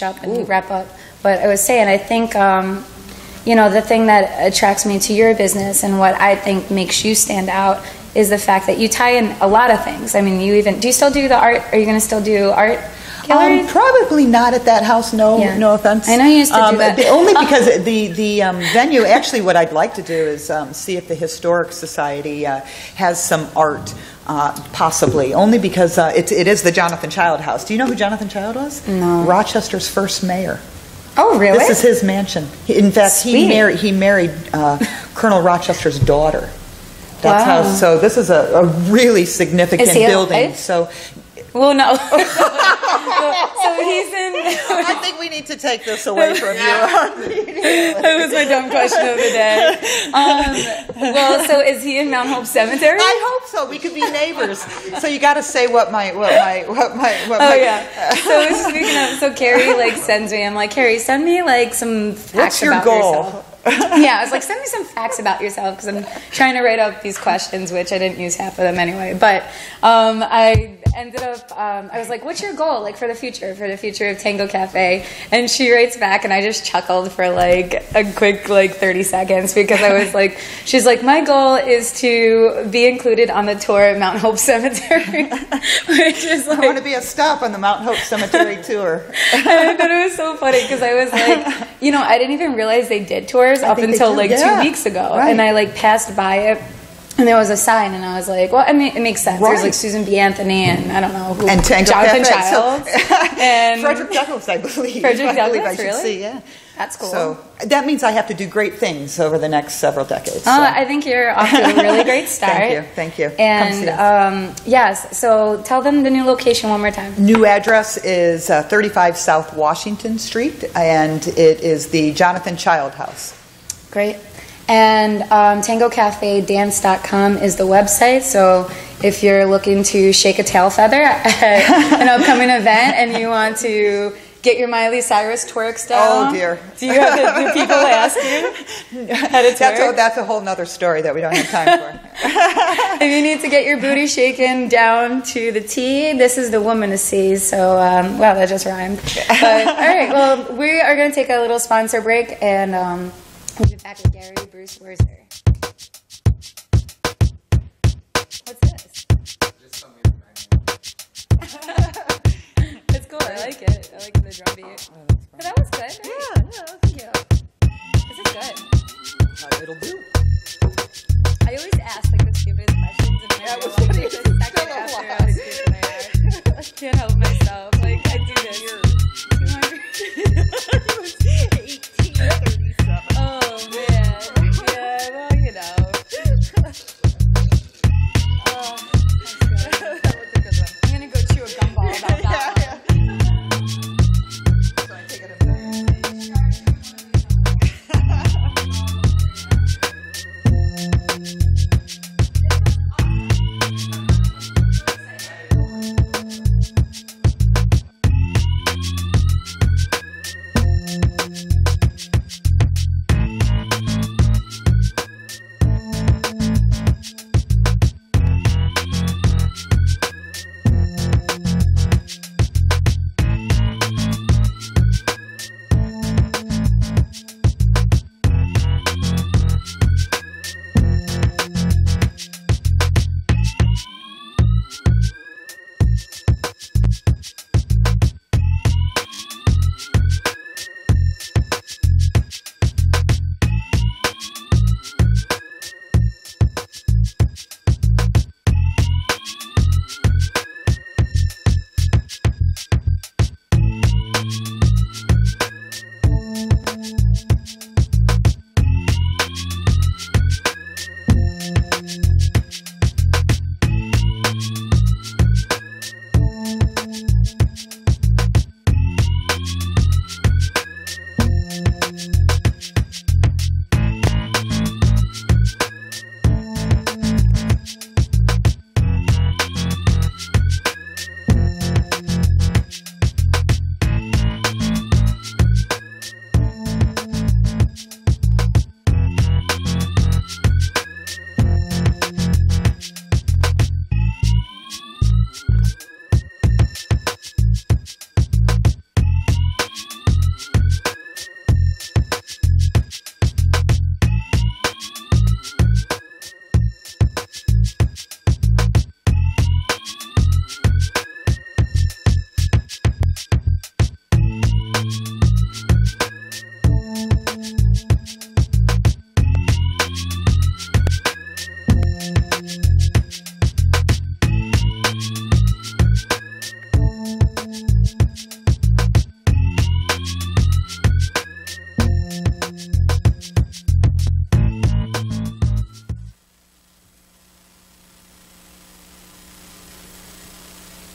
up and wrap up what I was saying, I think, the thing that attracts me to your business and what I think makes you stand out is the fact that you tie in a lot of things. I mean, do you still do the art? Are you going to still do art? Probably not at that house. No offense. I know you used to do that. Only because the venue. Actually, what I'd like to do is see if the Historic Society has some art, possibly. Only because it is the Jonathan Child House. Do you know who Jonathan Child was? No. Rochester's first mayor. Oh, really? This is his mansion. In fact, he married Colonel Rochester's daughter. That's how. So this is a really significant building. Alive? So. Well, no. So he's in. I think we need to take this away from you. That was my dumb question of the day. So is he in Mount Hope Cemetery? I hope so. We could be neighbors. So you got to say what my. Yeah. So speaking of, so Carrie sends me. I'm like, Carrie, send me some facts about yourself. Yeah, I was like, send me some facts about yourself because I'm trying to write up these questions, which I didn't use half of them anyway. But I ended up, I was like, what's your goal for the future of Tango Cafe? And she writes back, and I just chuckled for a quick 30 seconds because I was like, she's like, my goal is to be included on the tour at Mount Hope Cemetery, which is I want to be a stop on the Mount Hope Cemetery tour. And I thought it was so funny because I was like, I didn't even realize they did tours up until 2 weeks ago, right. And I passed by it, and there was a sign, and I was like, well, I mean, it makes sense. Right. There's Susan B. Anthony, and I don't know who, and Tango Jonathan Child, and Frederick Douglass, I believe. Frederick Douglass, I should really? see, yeah. That's cool. So that means I have to do great things over the next several decades. So. I think you're off to a really great start. Thank you. And yes, so tell them the new location one more time. New address is 35 South Washington Street, and it is the Jonathan Child House. Great. And TangoCafeDance.com is the website. So if you're looking to shake a tail feather at an upcoming event and you want to get your Miley Cyrus twerks down. Oh, dear. Do you have do people ask you how to twerk? That's a whole nother story that we don't have time for. If you need to get your booty shaken down to the T, this is the woman to see. So, wow, that just rhymed. But, all right, well, we are going to take a little sponsor break, and we'll be back with Gary Bruce Wurzer. What's this? Just something manual. It's cool. I like it. I like the drum beat. But that was good. Yeah, thank you. This is good. It'll do. I always ask the stupidest questions, and I realize the second after how stupid they are. I can't help myself. I do this. It was 1837. Oh man. Yeah. Well,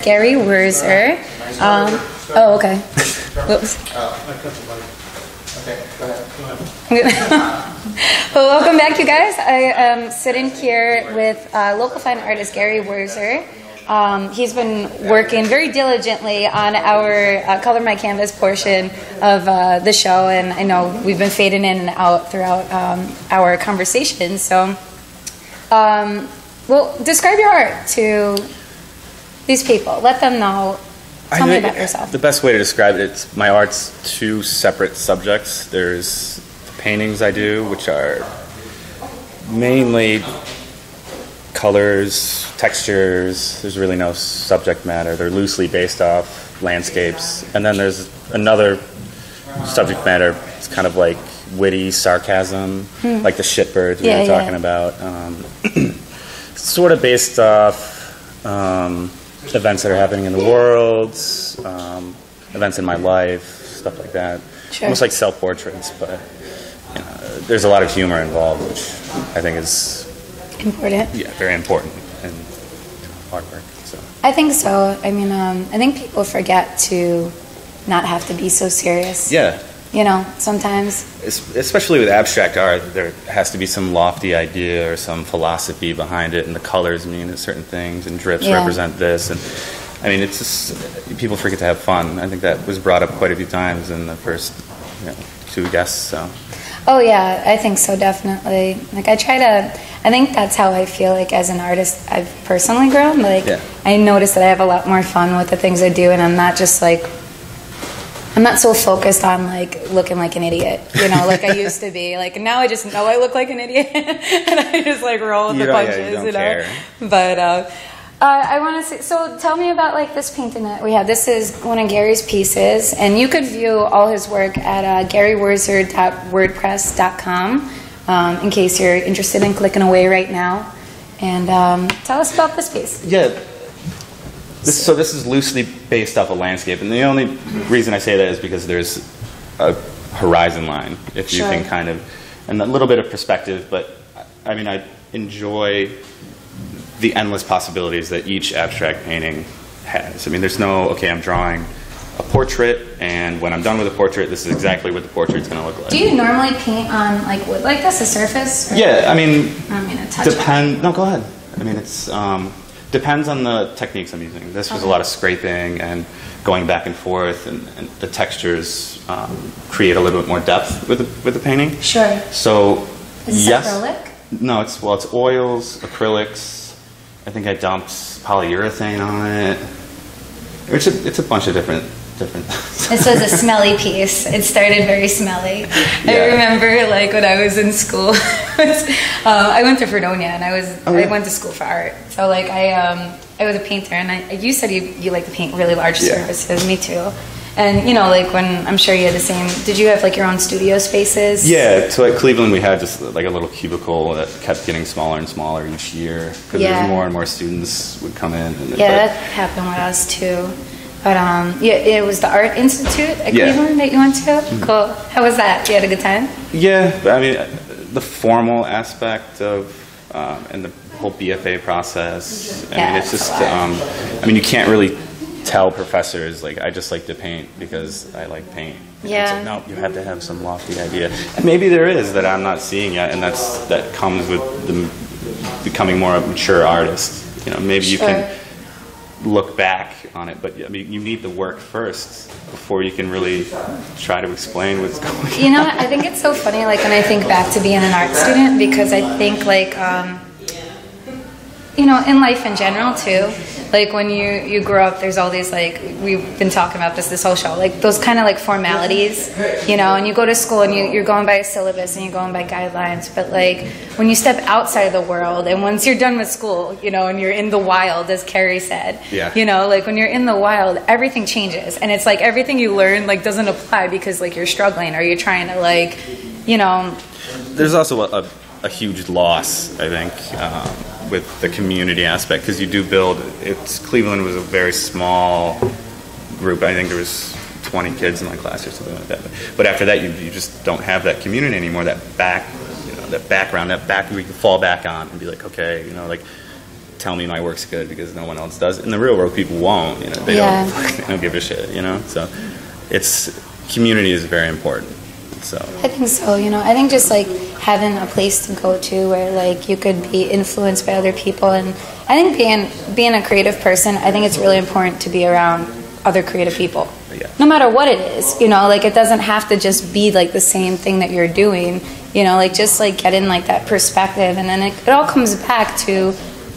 Gary Wurzer. Oh, okay. Whoops. Okay, go ahead. Well, welcome back, you guys. I am sitting here with local fine artist Gary Wurzer. He's been working very diligently on our Color My Canvas portion of the show, and I know we've been fading in and out throughout our conversation. So, well, describe your art to these people. Let them know. Tell me about yourself. The best way to describe it, my art's two separate subjects. There's the paintings I do, which are mainly colors, textures. There's really no subject matter. They're loosely based off landscapes. And then there's another subject matter. It's kind of like witty sarcasm, like the shitbirds we were talking about. Sort of based off events that are happening in the world, events in my life, stuff like that. Sure. Almost like self-portraits, but there's a lot of humor involved, which I think is important. Yeah, very important in artwork. So. I think so. I mean, I think people forget to not have to be so serious. Yeah. You know, sometimes. Especially with abstract art, there has to be some lofty idea or some philosophy behind it, and the colors mean certain things, and drips represent this. And I mean, it's just, people forget to have fun. I think that was brought up quite a few times in the first two guests. So. Oh yeah, I think so, definitely. Like I think that's how I feel like as an artist I've personally grown. Like I notice that I have a lot more fun with the things I do, and I'm not just like, I'm not so focused on like looking like an idiot, you know, like I used to be. Like now I just know I look like an idiot, and I just like roll with the punches, you know. Care. But I want to say, so tell me about like this painting that we have. This is one of Gary's pieces, and you could view all his work at garywurzer.wordpress.com in case you're interested in clicking away right now. And tell us about this piece. Yeah. So this is loosely based off a landscape, and the only reason I say that is because there's a horizon line, if you can kind of, and a little bit of perspective, but I mean, I enjoy the endless possibilities that each abstract painting has. I mean, there's no, okay, I'm drawing a portrait, and when I'm done with the portrait, this is exactly what the portrait's going to look like. Do you normally paint on like wood like this, a surface? Or yeah, I mean, no, go ahead. I mean, it's depends on the techniques I'm using. This was a lot of scraping and going back and forth, and the textures create a little bit more depth with the painting. Sure. So is this acrylic? No, it's oils, acrylics. I think I dumped polyurethane on it. It's a bunch of different. This was a smelly piece. It started very smelly. Yeah. I remember, like when I was in school, I went to Fredonia, and I went to school for art. So like I was a painter, and you said you like to paint really large surfaces. Me too. And like when I'm sure you had the same. Did you have like your own studio spaces? Yeah. So at Cleveland, we had just like a little cubicle that kept getting smaller and smaller each year because there's more and more students would come in. That happened with us too. But it was the Art Institute at Cleveland that you went to. Cool. How was that? You had a good time? Yeah. I mean, the formal aspect of and the whole BFA process. I mean, it's just. I mean, you can't really tell professors like I just like to paint because I like paint. Yeah. It's like, no, you have to have some lofty idea. And maybe there is that I'm not seeing yet, and that comes with the becoming more a mature artist. Maybe you can look back on it, but I mean, you need the work first before you can really try to explain what's going on. I think it's so funny, like when I think back to being an art student, because I think like, in life in general too, like when you grow up, there's all these like, we've been talking about this whole show, like those kind of like formalities, and you go to school and you're going by a syllabus and you're going by guidelines, but like when you step outside of the world and once you're done with school, and you're in the wild, as Carrie said, like when you're in the wild, everything changes, and it's like everything you learn like doesn't apply because like you're struggling or you're trying to like, There's also a huge loss, I think, with the community aspect, because you do build. Cleveland was a very small group. I think there was 20 kids in my class or something like that. But after that, you just don't have that community anymore. That background, that back we can fall back on and be like, okay, like tell me my work's good because no one else does it. In the real world, people won't. You know, they don't give a shit. You know, so community is very important. So I think so. You know, I think just like having a place to go to where like you could be influenced by other people, and I think being a creative person, I think it's really important to be around other creative people. Yeah. No matter what it is, you know, like it doesn't have to just be like the same thing that you're doing, you know, like just like getting like that perspective, and then it all comes back to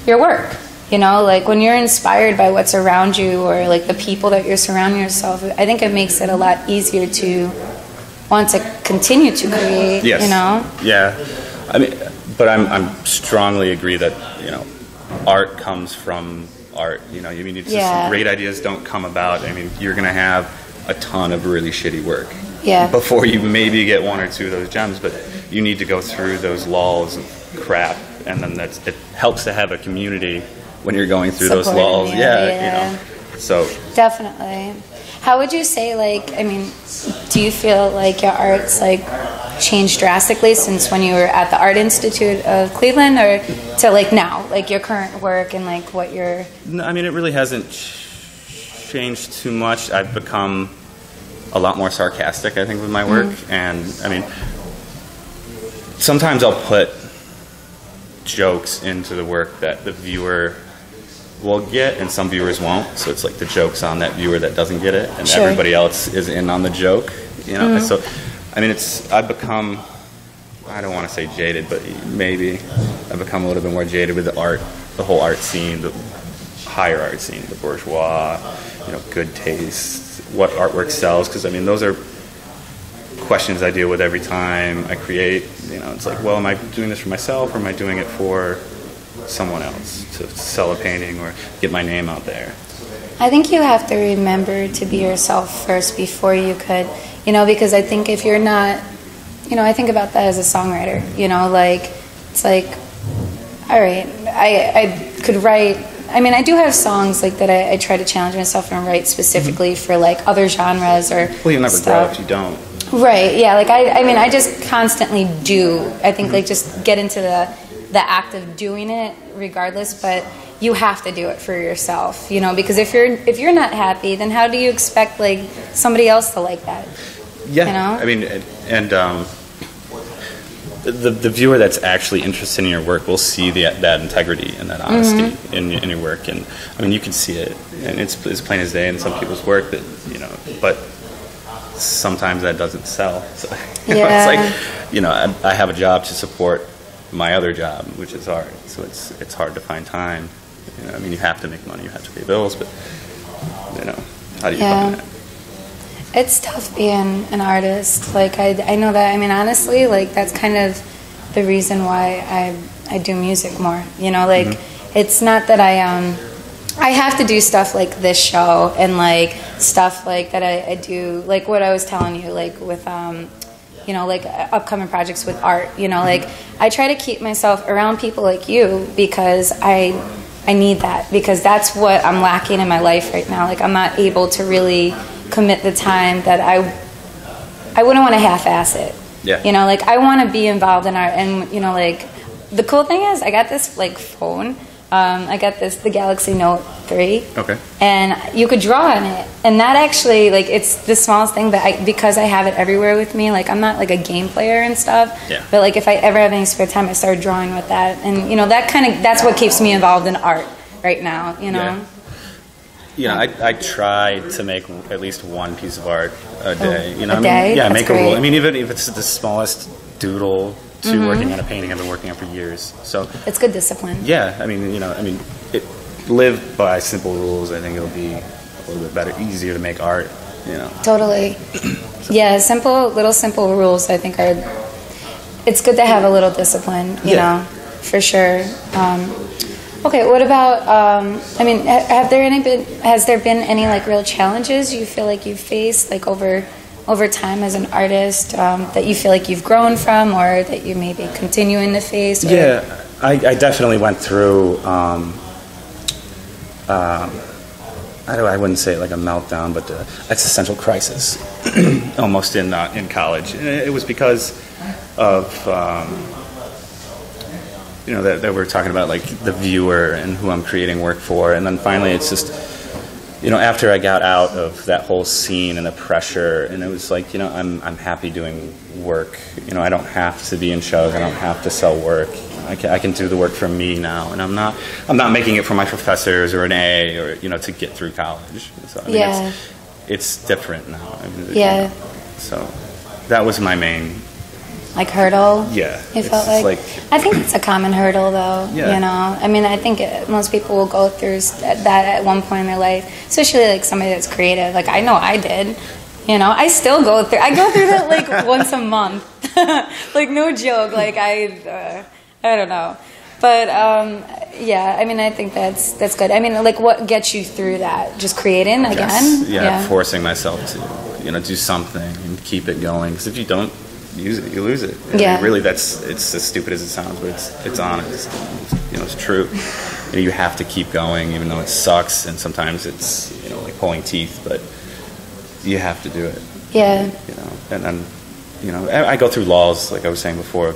your work, you know, like when you're inspired by what's around you or like the people that you're surrounding yourself, I think it makes it a lot easier to want to continue to create, yes. You know? Yeah. I mean, but I'm strongly agree that, you know, art comes from art, you know, I mean, it's just great ideas don't come about. I mean, you're going to have a ton of really shitty work before you maybe get one or two of those gems, but you need to go through those lulls and crap, and then it helps to have a community when you're going through those lulls. You know, so. Definitely. How would you say, like, I mean, do you feel like your art's, like, changed drastically since when you were at the Art Institute of Cleveland, or to, like, now, like, your current work and, like, what you're... No, I mean, it really hasn't changed too much. I've become a lot more sarcastic, I think, with my work. And, I mean, sometimes I'll put jokes into the work that the viewer will get and some viewers won't, so it's like the joke's on that viewer that doesn't get it, and everybody else is in on the joke, you know. So I mean, I've become, I don't want to say jaded, but maybe I've become a little bit more jaded with the art, the whole art scene, the higher art scene, the bourgeois, you know, good taste, what artwork sells, because I mean those are questions I deal with every time I create. You know, it's like, well, am I doing this for myself, or am I doing it for someone else to sell a painting or get my name out there? I think you have to remember to be yourself first before you could, you know, because I think if you're not, you know, I think about that as a songwriter, you know, like, it's like, all right, I could write, I mean, I do have songs like that I try to challenge myself and write specifically for like other genres or well, you'll never grow if you don't. Right, yeah, like I mean, I just constantly do, I think like just get into the act of doing it regardless, but you have to do it for yourself, you know, because if you're not happy, then how do you expect like somebody else to like that? Yeah, you know? I mean, and the viewer that's actually interested in your work will see that integrity and that honesty in your work, and I mean you can see it, and it's plain as day in some people's work that, you know, but sometimes that doesn't sell. So, you know, it's like, you know, I have a job to support my other job, which is art, so it's hard to find time. You know, I mean, you have to make money, you have to pay bills, but you know, how do you find that? It's tough being an artist. Like I know that. I mean, honestly, like that's kind of the reason why I do music more. You know, like it's not that I have to do stuff like this show and like stuff like that I do, like what I was telling you, like with you know, like upcoming projects with art, you know, like I try to keep myself around people like you because I need that, because that's what I'm lacking in my life right now. Like I'm not able to really commit the time that I wouldn't want to half-ass it. Yeah. You know, like I want to be involved in art, and you know, like the cool thing is I got this like phone. I got the Galaxy Note 3. Okay. And you could draw on it. And that actually, like, it's the smallest thing, but because I have it everywhere with me, like, I'm not, like, a game player and stuff. Yeah. But, like, if I ever have any spare time, I start drawing with that. And, you know, that's what keeps me involved in art right now, you know? Yeah. You know, I try to make at least one piece of art a day. You know, a day? Yeah, That's make great. a rule. I mean, even if it's the smallest doodle to working on a painting I've been working on for years. So it's good discipline. Yeah, I mean, you know, live by simple rules. I think it'll be a little bit better, easier to make art. You know. Totally. So. Yeah, little simple rules. I think it's good to have a little discipline. You know, for sure. Okay, what about? I mean, has there been any like real challenges you feel like you've faced like over time as an artist that you feel like you've grown from, or that you maybe continuing to face? Or? Yeah, I definitely went through, I wouldn't say like a meltdown, but existential crisis almost in college. And it was because of that we're talking about, like the viewer and who I'm creating work for, and then finally it's just, after I got out of that whole scene and the pressure, and it was like, I'm happy doing work. I don't have to be in shows. I don't have to sell work. I can do the work for me now, and I'm not making it for my professors or an A or to get through college. So, it's different now. So that was my main hurdle. Yeah, it felt like I think it's a common hurdle, though. Yeah. I think most people will go through that at one point in their life, especially like somebody that's creative. Like I know I did. I still go through. I go through that like once a month. Like no joke. Like I don't know. But I think that's good. Like what gets you through that? Just creating again? Yeah, forcing myself to do something and keep it going. Because if you don't use it, you lose it. Really, it's as stupid as it sounds, but it's honest. It's true. You have to keep going, even though it sucks, and sometimes it's like pulling teeth, but you have to do it. Yeah. And then. I go through lulls, like I was saying before.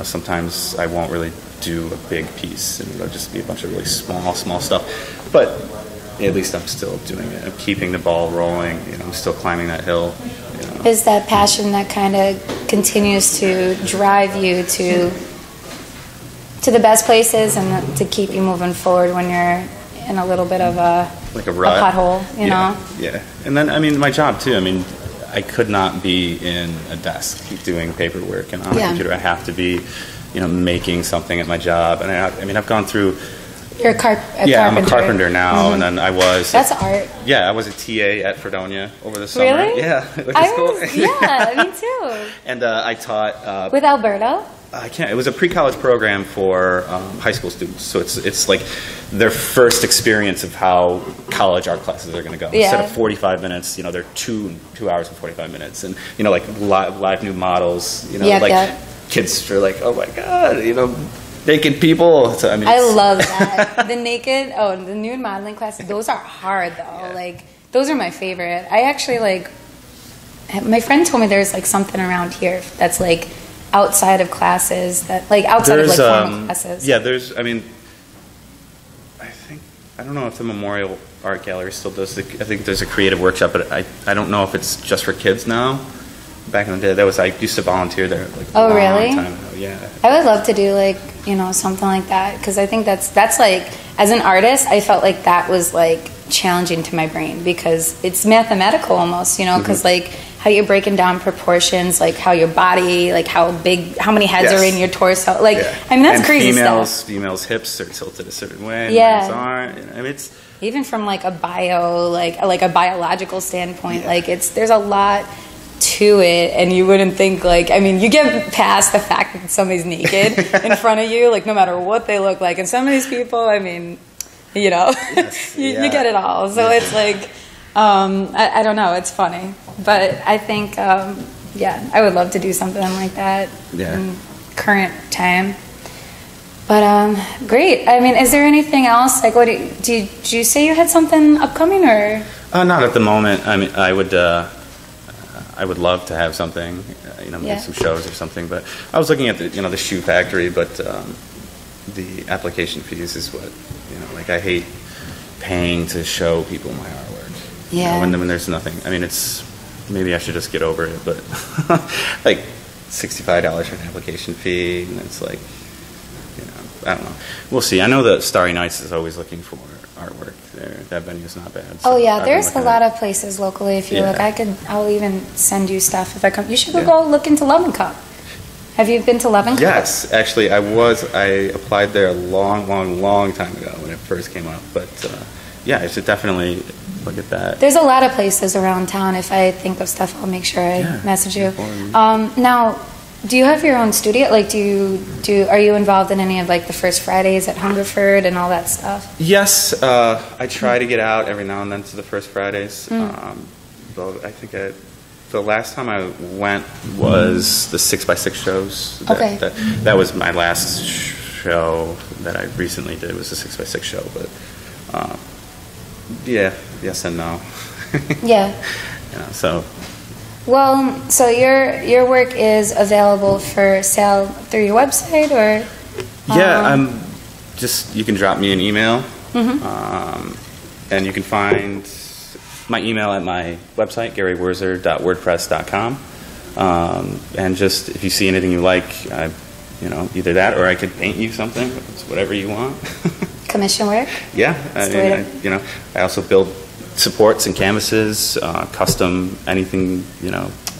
Sometimes I won't really do a big piece, and it'll just be a bunch of really small stuff. But at least I'm still doing it. I'm keeping the ball rolling. I'm still climbing that hill. Is that passion that kind of continues to drive you to the best places and to keep you moving forward when you're in a little bit of a rut, pothole? Yeah. And then my job too. I could not be in a desk doing paperwork and on a computer. I have to be, making something at my job. And I've gone through. You're a carpenter. I'm a carpenter now, and then I was. That's art. Yeah, I was a TA at Fredonia over the summer. Really? Yeah, me too. And I taught with Alberta. I can't. It was a pre-college program for high school students, so it's like their first experience of how college art classes are going to go. Yeah. Instead of 45 minutes, they're 2 hours and 45 minutes, and like live new models. Kids are like, oh my god, naked people. So I love that. The nude modeling classes. Those are hard though. Yeah. Like those are my favorite. I actually my friend told me there's something around here that's outside of classes that outside of formal classes. Yeah, there's. I don't know if the Memorial Art Gallery still does. I think there's a creative workshop, but I don't know if it's just for kids now. Back in the day, I used to volunteer there. Oh, really? Time ago. Yeah. I would love to do something like that because I think that's as an artist, I felt like that was challenging to my brain because it's mathematical almost, because how you're breaking down proportions, how your body, how many heads are in your torso, that's and crazy stuff. Females' hips are tilted a certain way, and men's aren't. It's even from a biological standpoint, there's a lot to it, and you wouldn't think you get past the fact that somebody's naked in front of you, no matter what they look like, and some of these people, you get it all. So it's I don't know, it's funny, but I think I would love to do something like that in current time. But great. Is there anything else? What did you say you had something upcoming or? Not at the moment. I would love to have something, make some shows or something. But I was looking at the shoe factory, but the application fees is what I hate paying to show people my artwork. Yeah. When there's nothing. It's maybe I should just get over it, but $65 for an application fee, and it's I don't know. We'll see. I know that Starry Nights is always looking for artwork there. That venue's not bad. So there's a lot of places locally. If you look, I'll even send you stuff if I come. You should go look into Love and Cup. Have you been to Love and Cup? Yes, actually, I applied there a long time ago when it first came up. But I should definitely look at that. There's a lot of places around town. If I think of stuff, I'll make sure I message you. Now, do you have your own studio? Are you involved in any of the First Fridays at Hungerford and all that stuff? Yes, I try to get out every now and then to the First Fridays. Though I think the last time I went was the 6x6 shows. That was my last show that I recently did. Was the 6x6 show, but yes and no. Yeah. So. Well, so your work is available for sale through your website, or? Yeah, you can drop me an email, and you can find my email at my website, garywurzer.wordpress.com. And just if you see anything you like, either that or I could paint you something. It's whatever you want. Commission work? Yeah, I also build supports and canvases, custom anything,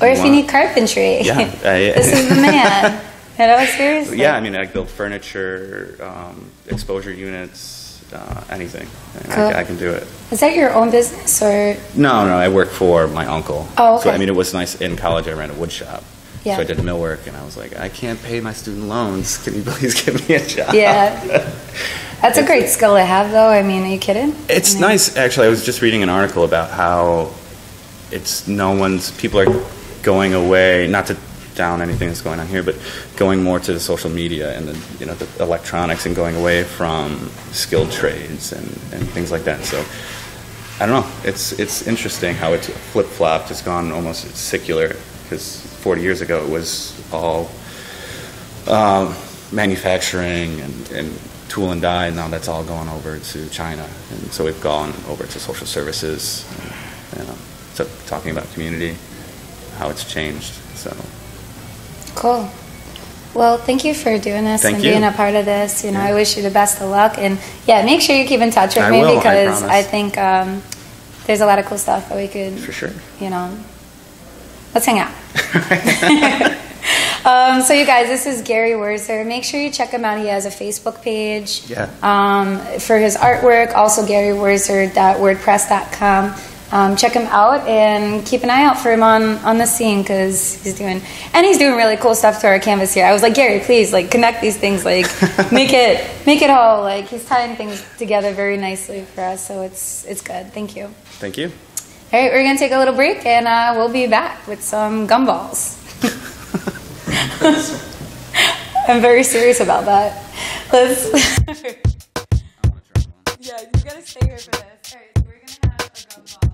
Or if you need carpentry. Yeah, this is the man. Seriously. Yeah, I build furniture, exposure units, anything. Cool. I can do it. Is that your own business or? No, I work for my uncle. Oh, okay. So, it was nice. In college, I ran a wood shop. Yeah. So I did millwork, and I was like, I can't pay my student loans. Can you please give me a job? Yeah. That's a great skill to have, though. Are you kidding? It's nice, actually. I was just reading an article about how people are going away, not to down anything that's going on here, but going more to the social media and the electronics and going away from skilled trades and things like that. So I don't know. It's interesting how it's flip-flopped. It's gone almost secular, because 40 years ago it was all manufacturing and tool and die, and now that's all gone over to China. And so we've gone over to social services, so talking about community, how it's changed. So cool. Well, thank you for doing this and being a part of this. I wish you the best of luck, and make sure you keep in touch with me, because I think there's a lot of cool stuff that we could, for sure. Let's hang out. So you guys, this is Gary Wurzer. Make sure you check him out. He has a Facebook page for his artwork. Also, garywurzer.wordpress.com. Check him out and keep an eye out for him on the scene, because he's doing really cool stuff to our canvas here. I was like, Gary, please connect these things, make it all, he's tying things together very nicely for us. So it's good. Thank you. Thank you. All right, we're gonna take a little break, and we'll be back with some gumballs. I'm very serious about that. Yeah, you gotta stay here for this. All right, we're gonna have a gumball.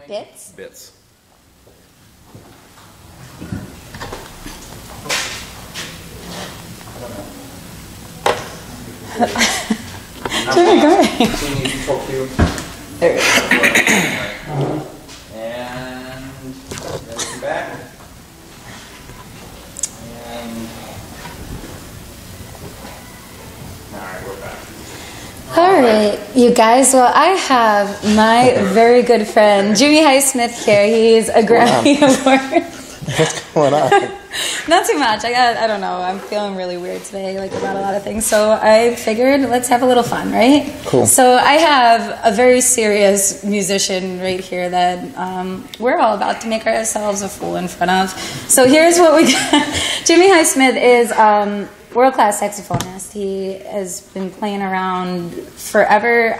Bits? Bits. Jimmy, go ahead. There we go. And then back. And alright, we're back. All right, you guys. Well, I have my very good friend Jimmy Highsmith here. He's a Grammy Award. What's going on? Not too much. I don't know. I'm feeling really weird today, like about a lot of things. So I figured let's have a little fun, right? Cool. So I have a very serious musician right here that we're all about to make ourselves a fool in front of. So here's what we got. Jimmy Highsmith is world-class saxophonist. He has been playing around forever.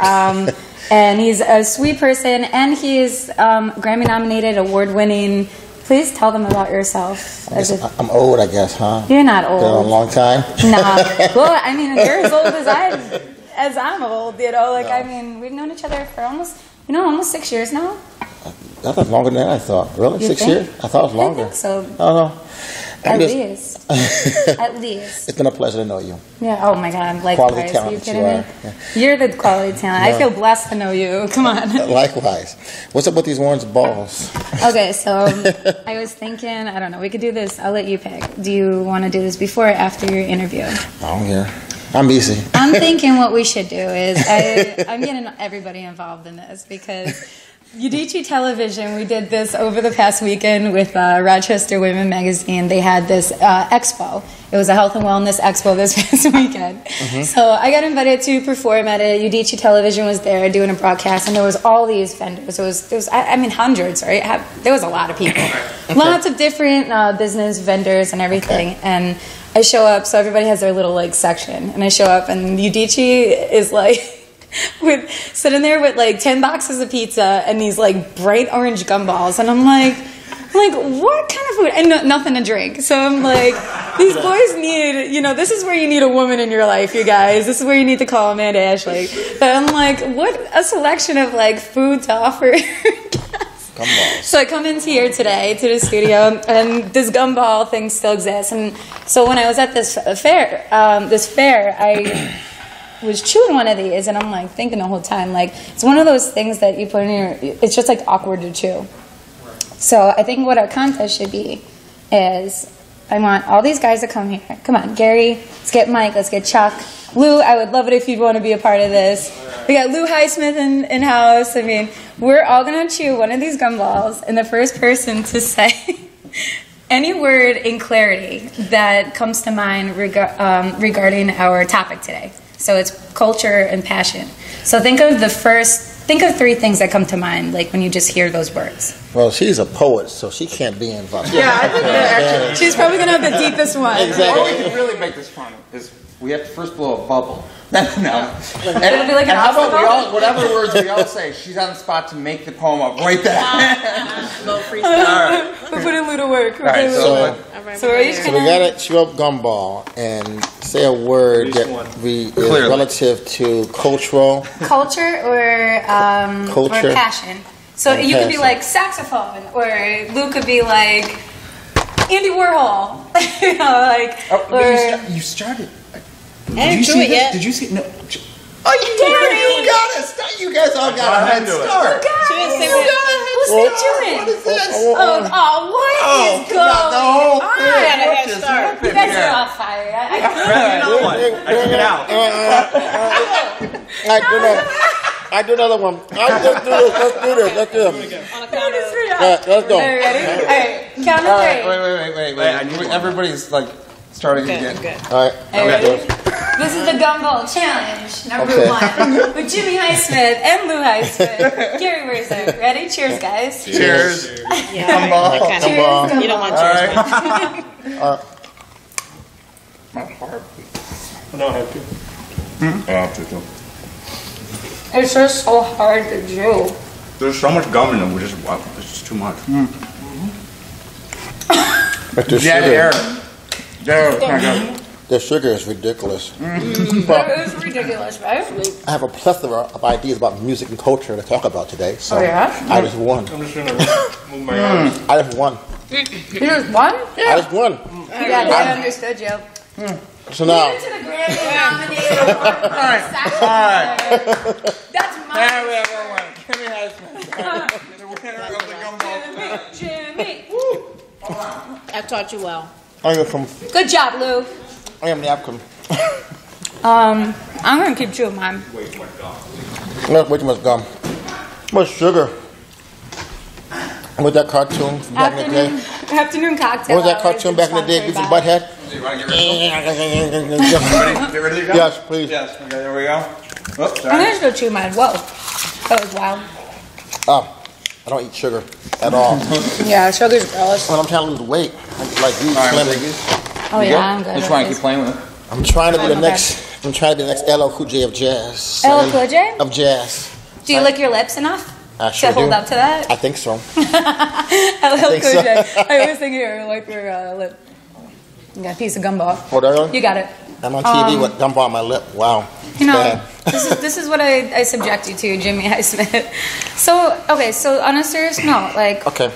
And he's a sweet person, and he's Grammy-nominated, award-winning. Please tell them about yourself. I'm old, I guess, huh? You're not old. Been a long time? Nah. Well, I mean, you're as old as I'm old, you know? Like, no. I mean, we've known each other for almost 6 years now. That was longer than I thought. Really? 6 years? I thought it was longer. I think so. I don't know. At least. At least. It's been a pleasure to know you. Yeah. Oh my God. Likewise. Quality talent. Are you kidding me? Yeah. You're the quality talent. No. I feel blessed to know you. Come on. Likewise. What's up with these orange balls? Okay, so I was thinking, I don't know, we could do this. I'll let you pick. Do you want to do this before or after your interview? I don't care. I'm easy. I'm thinking what we should do is I'm getting everybody involved in this because Udicci.TV, we did this over the past weekend with Rochester Women Magazine. They had this expo. It was a health and wellness expo this past weekend. Mm-hmm. So I got invited to perform at it. Udicci.TV was there doing a broadcast, and there was all these vendors. It was I mean, hundreds, right? There was a lot of people. Okay. Lots of different business vendors and everything. Okay. And I show up, so everybody has their little, like, section. And I show up, and Udicci is, like... sitting there with like 10 boxes of pizza and these like bright orange gumballs, and I'm like, what kind of food? And nothing to drink. So I'm like, these boys need, this is where you need a woman in your life, you guys. This is where you need to call Amanda Ashley. But I'm like, what a selection of like food to offer. Gumballs. So I come into here today to the studio, and this gumball thing still exists. And so when I was at this fair, I was chewing one of these, and I'm like thinking the whole time, like, it's one of those things that you put in your, it's just like awkward to chew. So I think what our contest should be is, I want all these guys to come here. Come on, Gary, let's get Mike, let's get Chuck. Lou, I would love it if you'd want to be a part of this. We got Lou Highsmith in house. I mean, we're all going to chew one of these gumballs, and the first person to say any word in clarity that comes to mind regarding our topic today. So it's culture and passion. So think of three things that come to mind, like when you just hear those words. Well, she's a poet, so she can't be involved. Yeah, I think actually, she's probably going to have the deepest one. Exactly. What we can really make this fun is we have to first blow a bubble. No. It'll be like an how about whatever words we all say, she's on the spot to make the poem up right there. Little freestyle. All right. We're putting Lou to work. All right, so we got to chew up gumball and say a word that is relative to culture or passion. So you could be like saxophone, or Lou could be like Andy Warhol. You started. Did you see this? Did you see? No. Oh, you got it! You guys all got a head start. Who's doing? What is this? What is going on? You guys are all fired. Bring it out. I do another one. Let's do this. On a count of three. Let's go. Are you ready? All right. Count of three. Wait. Everybody's like starting again. Okay. All right. Are you ready? This is the Gumball Challenge, number 1, with Jimmy Highsmith and Lou Highsmith. Gary Wurzer. Ready? Cheers, guys. Cheers. Yeah. Gumball. Cheers. You don't want cheers. All right. Not hard. No, I have to. I have to too. It's just so hard to chew. There's so much gum in them, which is it's just too much. But the Yeah. The sugar is ridiculous. It is ridiculous, right? I have a plethora of ideas about music and culture to talk about today. So I just won. I'm just gonna move my arms. I just won. You just won? I just won. Yeah, I understood you. So now. To the Grammy nominated award. All right. That's my. There we have our one. Jimmy Highsmith. The winner of the gumball. Jimmy. I taught you well. I'm gonna come. Good job, Lou. I am the outcome. I'm gonna keep chewing mine. Way too much gum. Too much sugar. With that cartoon from back in the day. Afternoon cocktail. What was that hour cartoon is back in the day? sponsored Beavis and by- Butthead? So you want to get rid of them? Yes, Get ready to go? Yes, please. Yes. Okay, there we go. Oh, I'm sorry. gonna go chew mine. Whoa, that was wild. Oh, I don't eat sugar at all. Yeah, sugar's gross. When I'm trying to lose weight, I'm like you, All right, slim. take this. Oh yeah, I'm good. Just with want to this. keep playing with it. I'm trying to be the Okay. next. I'm trying to be the next LL Cool J of jazz. LL Cool J? Of jazz. Do you lick your lips enough I sure to hold do. up to that? I think so. LL think Cool so. J. I always think you're like your lip. You got a piece of gumball. Hold on. You got it. I'm on TV with gumball on my lip. Wow. You know, Bad. this is what I subject you to, Jimmy Highsmith. So on a serious note, like, Okay.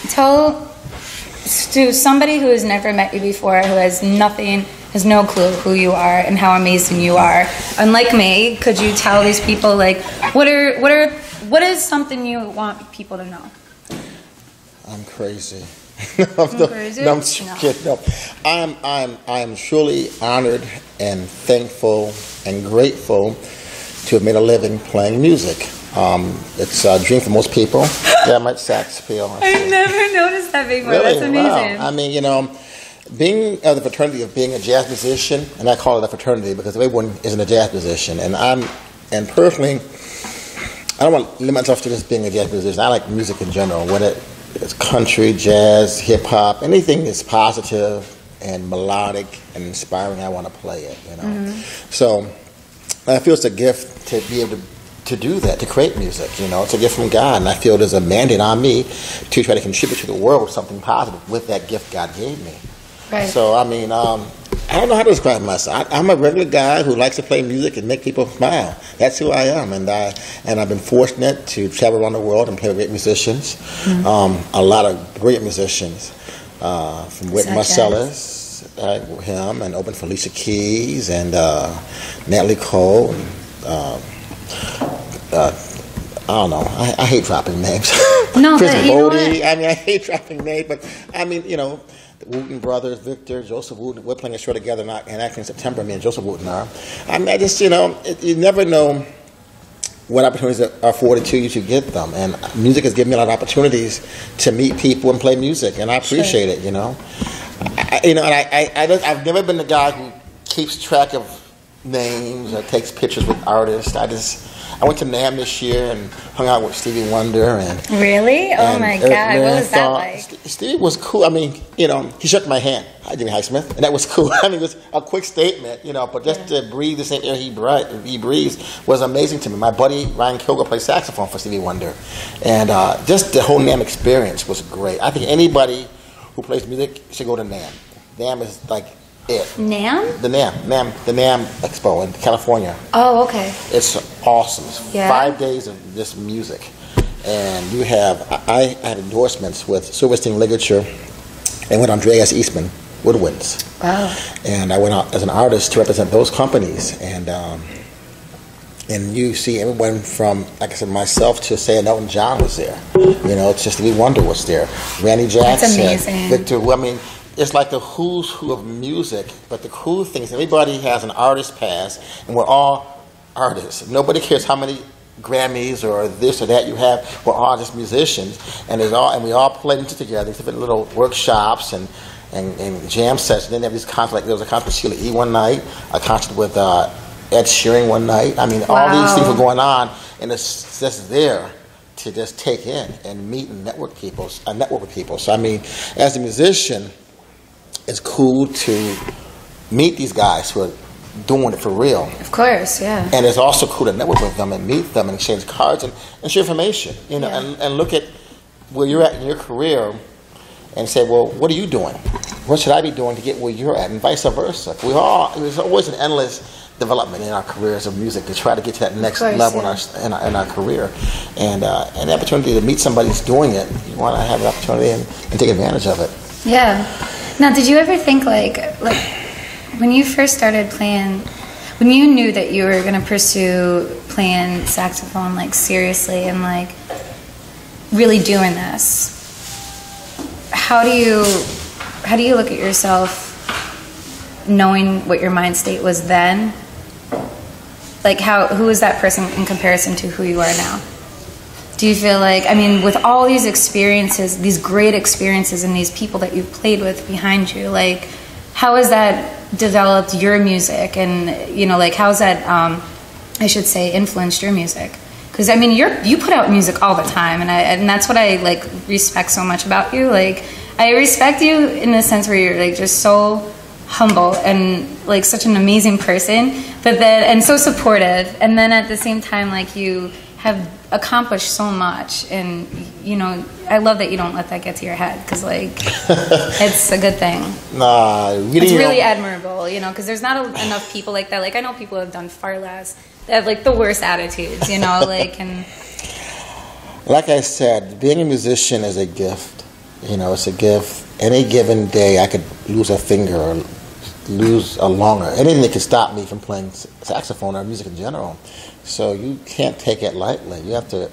tell to somebody who has never met you before, who has no clue who you are and how amazing you are. Unlike me, could you tell these people, like, what is something you want people to know? I'm crazy. Crazy? No, I'm kidding. No. I am truly honored and thankful and grateful to have made a living playing music. It's a dream for most people. Yeah, I might sax appeal. I've never noticed that before. Really? That's amazing. Wow. I mean, being of the fraternity of being a jazz musician, and I call it a fraternity because everyone isn't a jazz musician, and personally, I don't want to limit myself to just being a jazz musician. I like music in general, whether it's country, jazz, hip hop, anything that's positive and melodic and inspiring. I want to play it. So I feel it's a gift to be able to do that, to create music. It's a gift from God, and I feel there's a mandate on me to try to contribute to the world with something positive with that gift God gave me. Right. So I mean, I don't know how to describe myself. I'm a regular guy who likes to play music and make people smile. That's who I am, and I've been fortunate to travel around the world and play with great musicians. A lot of brilliant musicians, from Whit Such Marsalis, him, and opened for Alicia Keys and Natalie Cole. I don't know. I hate dropping names. No, Chris but you know Bodie. what? I mean, I hate dropping names, but I mean, the Wooten brothers, Victor, Joseph Wooten, we're playing a show together and acting in September, me and Joseph Wooten are. I mean, I just, you never know what opportunities are afforded to you to get them. And music has given me a lot of opportunities to meet people and play music, and I appreciate it, I've never been the guy who keeps track of names or takes pictures with artists. I went to NAMM this year and hung out with Stevie Wonder and Really? Oh my Eric God! What was that Leventhal. like? Stevie was cool. I mean, he shook my hand. Hi, Jimmy Highsmith, and that was cool. I mean, it was a quick statement, but just to breathe the same air he breathes was amazing to me. My buddy Ryan Kilgore plays saxophone for Stevie Wonder, and just the whole NAMM experience was great. I think anybody who plays music should go to NAMM. NAMM is like it. NAMM? The NAMM Expo in California. Oh, okay. It's awesome. It's Yeah? 5 days of just music. And you have, I had endorsements with Silverstein Ligature and with Andreas Eastman Woodwinds. Wow. And I went out as an artist to represent those companies. And you see everyone from, like I said, myself to say Elton John was there. It's just Stevie Wonder was there. Randy Jackson. That's amazing. Victor, I mean, it's like the who's who of music, but the cool thing is everybody has an artist pass, and we're all artists. Nobody cares how many Grammys or this or that you have. We're all just musicians, and we all play music together. These different little workshops and jam sessions. Then there was there was a concert with Sheila E. one night, a concert with Ed Sheeran one night. I mean, all these things were going on, and it's just there to just take in and meet and network with people. So I mean, as a musician, it's cool to meet these guys who are doing it for real. Of course, yeah. And it's also cool to network with them and meet them and exchange cards and share information, and look at where you're at in your career and say, well, what are you doing? What should I be doing to get where you're at? And vice versa. There's always an endless development in our careers of music to try to get to that next level in our career. And the opportunity to meet somebody who's doing it, you want to have an opportunity and take advantage of it. Yeah. Now, did you ever think, like when you first started playing, when you knew that you were going to pursue playing saxophone, like, seriously and, like, really doing this, how do you look at yourself knowing what your mind state was then? Like, who is that person in comparison to who you are now? do you feel like, I mean, with all these experiences, these great experiences and these people that you've played with behind you, like, how has that developed your music? And, you know, like, how's that, I should say, influenced your music? Because, I mean, you put out music all the time, and that's what I, like, respect so much about you. Like, I respect you in the sense where you're, like, just so humble and, like, such an amazing person, but then, and so supportive, and then at the same time, like, you have accomplished so much, and, you know, I love that you don't let that get to your head, because, like, it's a good thing. Nah, really, it's really admirable, you know, because there's not enough people like that. Like, I know people have done far less. They have, like, the worst attitudes, you know, like, and... Like I said, being a musician is a gift. You know, it's a gift. Any given day, I could lose a finger or lose a lung, or anything that could stop me from playing saxophone or music in general. So you can't take it lightly. You have to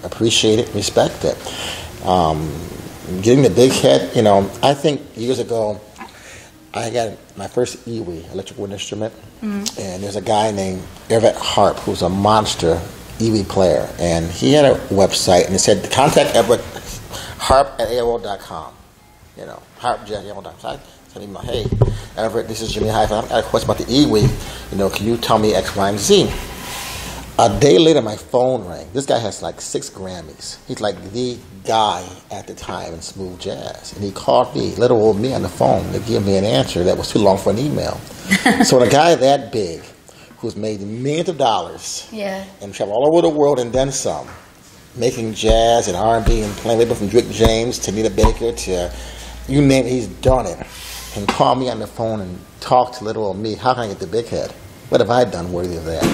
appreciate it, respect it. Getting the big head, you know, I think years ago, I got my first EWI, electrical instrument, and there's a guy named Everett Harp who's a monster EWI player, and he had a website, and it said, contact Everett Harp at AOL.com, you know, harp@AOL.com. So I said, hey, Everett, this is Jimmy Hyphen. I've got a question about the EWI, you know, can you tell me X, Y, and Z? A day later, my phone rang. This guy has like 6 Grammys. He's like the guy at the time in smooth jazz. And he called me, little old me, on the phone to give me an answer that was too long for an email. So when a guy that big, who's made millions of dollars, and traveled all over the world and then some, making jazz and R&B and playing labor from Rick James to Nita Baker to you name it, he's done it. And call me on the phone and talk to little old me. How can I get the big head? What have I done worthy of that?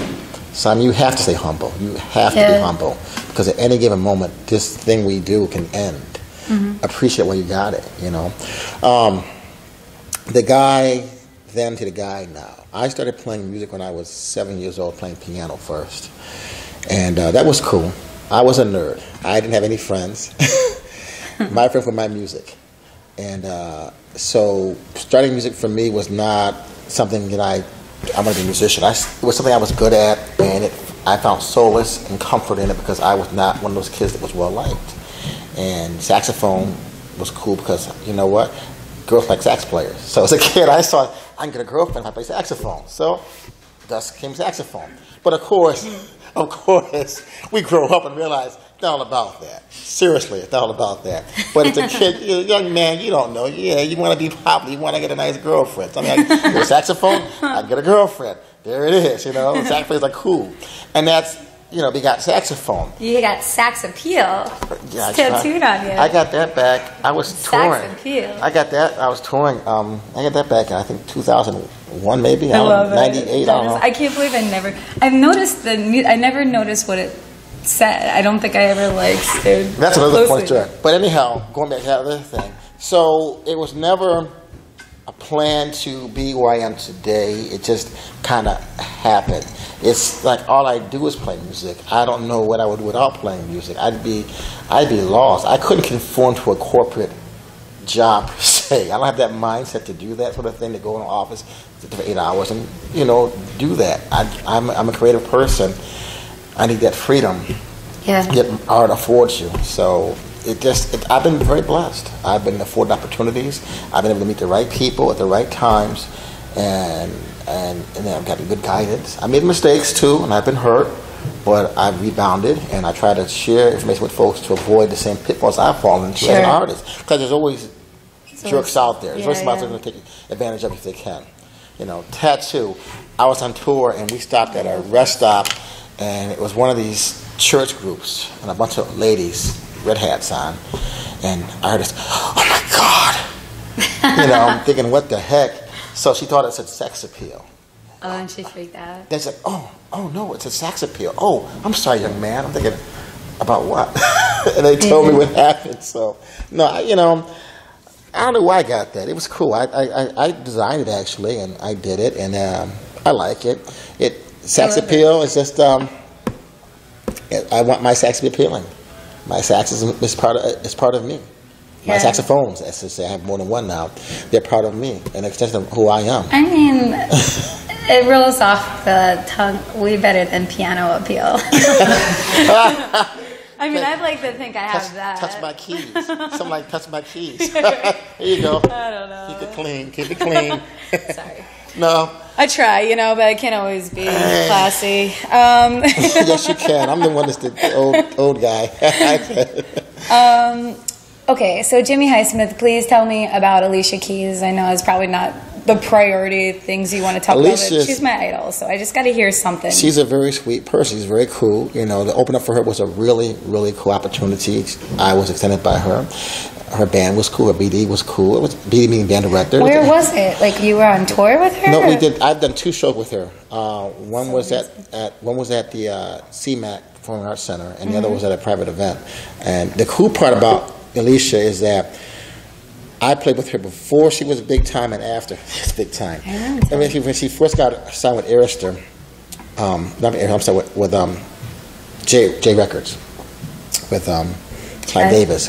Son, you have to stay humble. You have to be humble, because at any given moment, this thing we do can end. Appreciate where you got it, you know. The guy then to the guy now. I started playing music when I was 7 years old, playing piano first. And that was cool. I was a nerd. I didn't have any friends. My friends were my music. And so starting music for me was not something that I'm going to be a musician. It was something I was good at, and I found solace and comfort in it because I was not one of those kids that was well-liked. And saxophone was cool because, you know what, girls like sax players. So as a kid, I saw I can get a girlfriend if I play saxophone. So thus came saxophone. But of course, we grow up and realize it's not all about that. Seriously, it's not all about that. But as a kid, you're a young man, you don't know. Yeah, you want to be popular. You want to get a nice girlfriend. So I mean, I get a saxophone, I get a girlfriend. There it is, you know. Sax players are cool. And that's, you know, we got saxophone. You got sax appeal. Yeah, tattooed on you. I got that back. I was touring. Sax appeal. I got that. I was touring. I got that back in, I think, 2001 maybe. I love 98, it. I don't know. I can't believe I've noticed I never noticed what it said. I don't think I ever stared. That's another closely. point to it. But anyhow, going back to that other thing. So it was never a plan to be where I am today. It just kind of happened. It's like all I do is play music. I don't know what I would do without playing music. I'd be lost. I couldn't conform to a corporate job per se. I don't have that mindset to do that sort of thing, to go in the office for 8 hours and, you know, do that. I'm a creative person. I need that freedom that art affords you. So I've been very blessed. I've been afforded opportunities. I've been able to meet the right people at the right times, and then I've gotten good guidance. I made mistakes too, and I've been hurt, but I've rebounded, and I try to share information with folks to avoid the same pitfalls I've fallen into as an artist. Because there's always jerks out there. There's always somebody who's going to take advantage of you if they can. You know, tattoo. I was on tour, and we stopped at a rest stop, and it was one of these church groups, and a bunch of ladies, red hats on, and I heard this, oh my God! You know, I'm thinking, what the heck? So she thought it said sex appeal. Oh, and she freaked out. They said, oh no, it's a sex appeal. Oh, I'm sorry, young man. I'm thinking, about what? And they told me what happened. So, no, I don't know why I got that. It was cool. I designed it, actually, and I did it, and I like it. Sex appeal is just, I want my sax to be appealing. My sax is part of me. My saxophones, as to say, I have more than one now. They're part of me, an extension of who I am. I mean, it rolls off the tongue way better than piano appeal. I I mean, I'd like to think I have that. Touch my keys. Something like touch my keys. There you go. I don't know. Keep it clean. Keep it clean. Sorry. No. I try, but I can't always be classy. Yes, you can. I'm the one that's the old guy. Okay, so Jimmy Highsmith, please tell me about Alicia Keys. I know it's probably not the priority things you want to talk about, but she's my idol, so I just got to hear something. She's a very sweet person. She's very cool. To open up for her was a really, really cool opportunity. I was extended by her. Her band was cool. Her BD was cool. It was BD meaning band director. Where was it? Like you were on tour with her? No, we did. I've done 2 shows with her. One was at the CMAC Performing Arts Center, and the other was at a private event. And the cool part about Alicia is that I played with her before she was big time and after it's big time. I mean, when she first got signed with Arista, with J Records, with Clive Davis.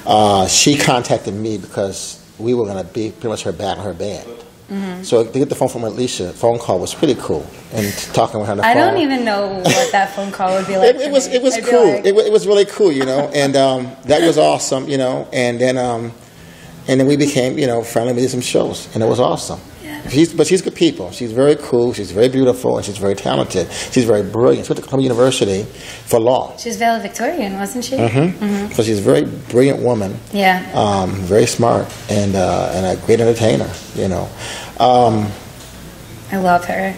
Yeah. She contacted me because we were going to be pretty much her band. So to get the phone call was pretty cool, and talking with her on the phone. I don't even know what that phone call would be like. It was cool. Like, it was really cool, and that was awesome, and then we became friendly. We did some shows, and it was awesome. Yeah. But she's good people. She's very cool. She's very beautiful, and she's very talented. She's very brilliant. She went to Columbia University for law. She's valedictorian, wasn't she? So she's a very brilliant woman. Yeah. Very smart and a great entertainer. I love her.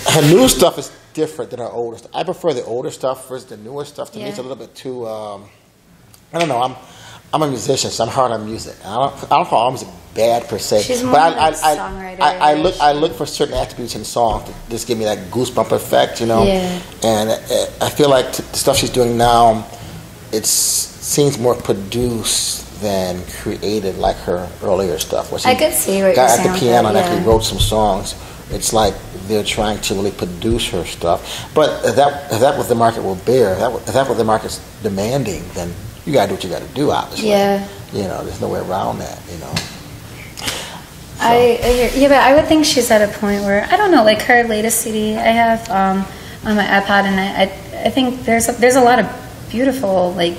Her new stuff is different than her older stuff. I prefer the older stuff versus the newer stuff. To me, it's a little bit too. I don't know. I'm a musician, so I'm hard on music. I don't call music bad per se. She's more but like songwriter. I look for certain attributes in songs to just give me that goosebump effect, Yeah. And I feel like the stuff she's doing now, it seems more produced than creative, like her earlier stuff. Where she I could see what you're got saying. at the piano and actually wrote some songs. It's like they're trying to really produce her stuff. But if that what the market will bear, if that's what the market's demanding, then you gotta do what you gotta do, obviously. Yeah. There's no way around that, So. But I would think she's at a point where, I don't know, like her latest CD I have on my iPod, and I think there's a lot of beautiful, like,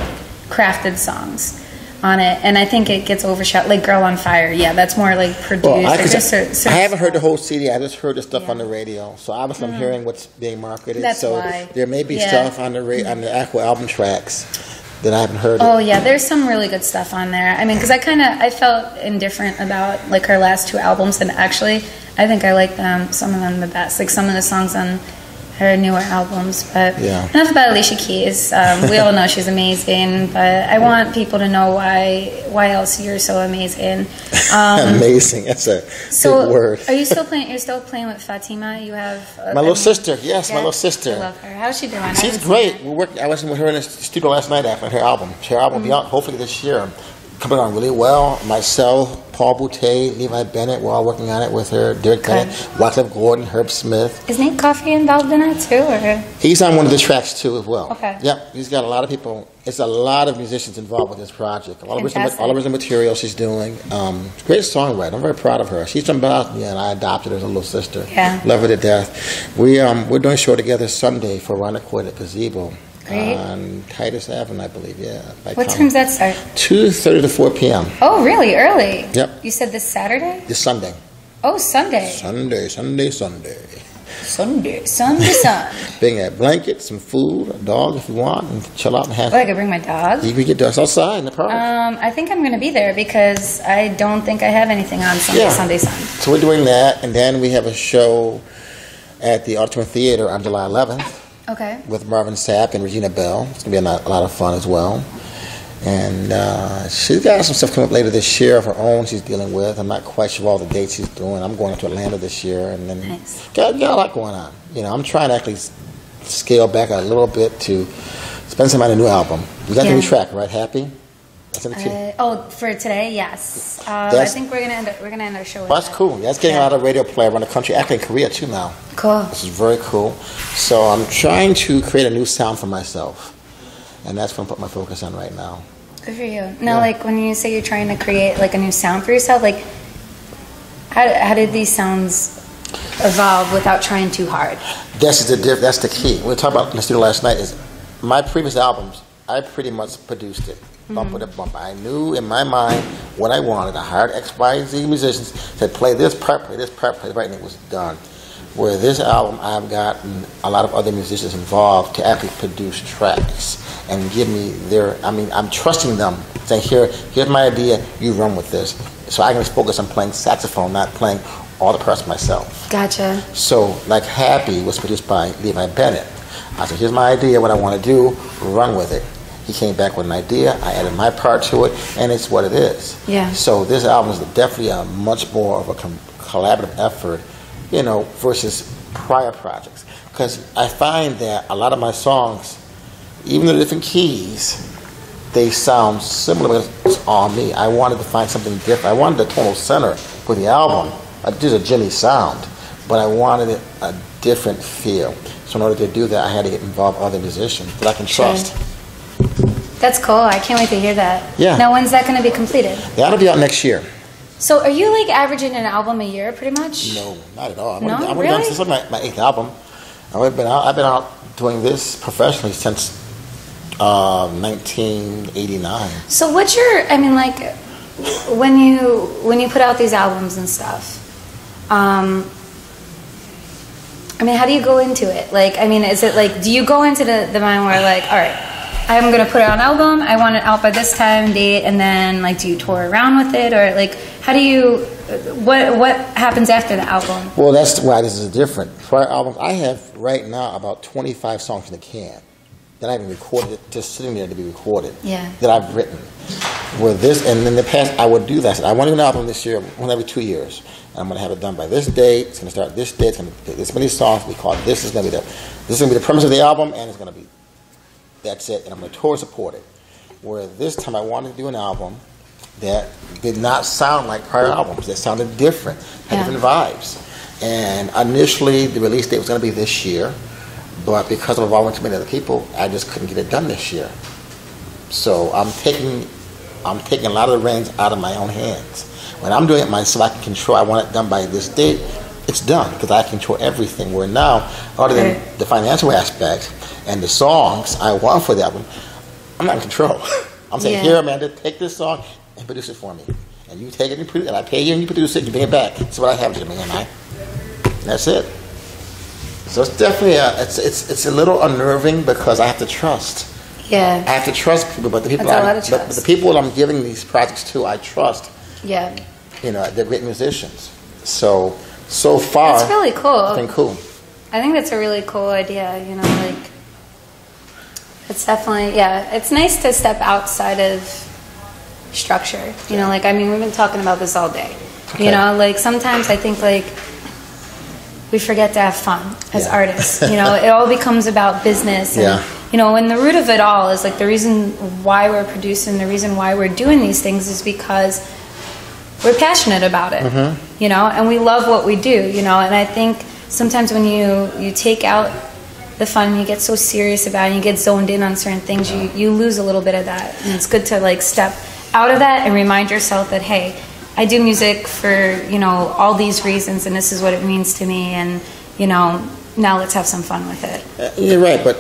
crafted songs on it, and I think it gets overshot, like Girl on Fire. Yeah, that's more like produced. Well, I haven't heard the whole CD. I just heard the stuff on the radio. So obviously I'm hearing what's being marketed. That's so why. There may be stuff on the actual album tracks that I haven't heard. Oh yeah, there's some really good stuff on there. I mean, because I felt indifferent about like her last 2 albums, and actually I think I like some of them the best. Like some of the songs on her newer albums. But enough about Alicia Keys. We all know she's amazing, but I want people to know why else you're so amazing. Amazing. That's a big word. Are you still playing? You're still playing with Fatima? You have my little sister. Yes, my little sister. I love her. How's she doing? She's great. I was with her in the studio last night after her album. Her album will be out hopefully this year. Coming on really well. Myself, Paul Boutte, Levi Bennett, we're all working on it with her. Derek Bennett, Wycliffe Gordon, Herb Smith. Is Nate Coffey involved in it too? Or? He's on one of the tracks too as well. Okay. Yep, he's got a lot of people. It's a lot of musicians involved with this project. All original material she's doing. Great songwriter. I'm very proud of her. She's from Bosnia, and I adopted her as a little sister. Yeah. Love her to death. We're doing a show together Sunday for Ronacoit at Gazebo. Great. On Titus Avenue, I believe, What time does that start? 2:30 to 4 p.m. Oh, really? Early? Yep. You said this Saturday? This Sunday. Oh, Sunday. Sunday. Bring a blanket, some food, a dog if you want, and chill out and have. Oh, I could bring my dog? You can get us outside in the park. I think I'm going to be there because I don't think I have anything on Sunday. So we're doing that, and then we have a show at the Auditorium Theater on July 11th. Okay. With Marvin Sapp and Regina Bell. It's going to be a lot of fun as well. And she's got some stuff coming up later this year of her own she's dealing with. I'm not quite sure all the dates she's doing. I'm going to Atlanta this year. And then got a lot going on. I'm trying to actually scale back a little bit to spend some on a new album. You got the new track, right? Happy? For today, yes. I think we're gonna end our show with that's cool. That's getting a lot of radio play around the country, actually in Korea too now. Cool. This is very cool. So I'm trying to create a new sound for myself, and that's what I'm putting my focus on right now. Good for you. Now, like when you say you're trying to create like a new sound for yourself, like how did these sounds evolve without trying too hard? That's the key. We were talking about in the studio last night. Is my previous albums, I pretty much produced it. Bumper to bumper. I knew in my mind what I wanted. I hired X, Y, and Z musicians, said play this part, play this part, play right, and it was done. Where this album, I've gotten a lot of other musicians involved to actually produce tracks and give me I'm trusting them, saying, here's my idea, you run with this. So I can just focus on playing saxophone, not playing all the parts myself. Gotcha. So, like Happy was produced by Levi Bennett. I said, here's my idea, what I want to do, run with it. He came back with an idea, I added my part to it, and it's what it is. Yeah. So this album is definitely a much more of a collaborative effort, versus prior projects. Because I find that a lot of my songs, even though they're different keys, they sound similar, but it's all me. I wanted to find something different. I wanted the tonal center for the album, just a Jimmy sound, but I wanted it a different feel. So in order to do that, I had to get involved with other musicians that I can trust. That's cool. I can't wait to hear that. Yeah. Now, when's that going to be completed? That'll be out next year. So are you like averaging an album a year pretty much? No, not at all. No, I've really? done, this is my 8th album. I've been out doing this professionally since 1989. So what's your, when you put out these albums and stuff, how do you go into it? Is it like, do you go into the mind where like, all right, I'm going to put out an album, I want it out by this time, date, and then do you tour around with it? Or how do you, what happens after the album? Well, that's why this is different. Prior albums, I have right now about 25 songs in the can that I haven't recorded, just sitting there to be recorded, that I've written. And in the past, I would do that. I want to do an album this year, one every 2 years. And I'm going to have it done by this date. It's going to start this date. It's going to be this many songs. We call it this is going to be the premise of the album, and it's going to be that's it. And I'm going to totally support it. Where this time I wanted to do an album that did not sound like prior albums. That sounded different, had different vibes. And initially, the release date was going to be this year, but because of involving too many other people, I just couldn't get it done this year. So I'm taking a lot of the reins out of my own hands. When I'm doing it myself, I can control. I want it done by this date. It's done because I control everything. Where now, other than the financial aspect and the songs I want for the album, I'm not in control. I'm saying, here, Amanda, take this song and produce it for me. And you take it and produce it, and I pay you and you produce it, and you bring it back. That's what I have to do, and that's it. So it's definitely it's a little unnerving because I have to trust. Yeah. I have to trust people, but the people but the people I'm giving these projects to, I trust. Yeah. They're great musicians. So far, it's really cool. It's been cool. I think that's a really cool idea. It's definitely it's nice to step outside of structure. We've been talking about this all day. Okay. Sometimes I think we forget to have fun as artists. It all becomes about business. And, and the root of it all is the reason why we're producing, the reason why we're doing these things is because we're passionate about it. Mm-hmm. And we love what we do. And I think sometimes when you take out the fun, you get so serious about it, and you get zoned in on certain things, you lose a little bit of that. And it's good to step out of that and remind yourself that, hey, I do music for, all these reasons, and this is what it means to me, and, now let's have some fun with it. You're right, but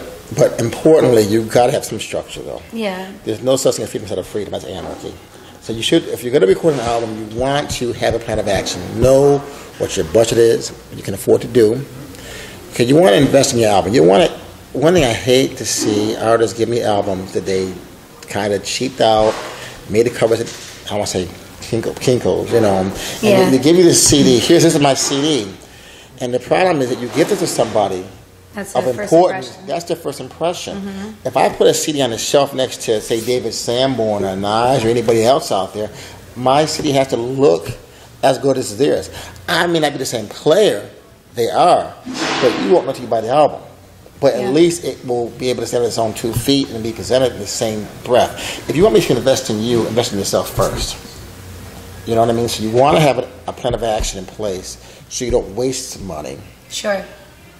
importantly, you've got to have some structure, though. Yeah. There's no such thing as freedom instead of freedom. That's anarchy. So you should, if you're going to record an album, you want to have a plan of action. Know what your budget is, what you can afford to do. Because you want to invest in your album. One thing I hate to see artists give me albums that they kind of cheaped out, made the covers, I want to say, kinkos, and they give you this CD. This is my CD. And the problem is that you give it to somebody of importance. That's their first impression. Mm-hmm. If I put a CD on the shelf next to, say, David Sanborn or Nas or anybody else out there, my CD has to look as good as theirs. I may not be the same player, they are, but you won't know until you buy the album. But at least it will be able to stand on its own 2 feet and be presented in the same breath. If you want me to invest in you, invest in yourself first. You know what I mean? So you want to have a plan of action in place so you don't waste money. Sure.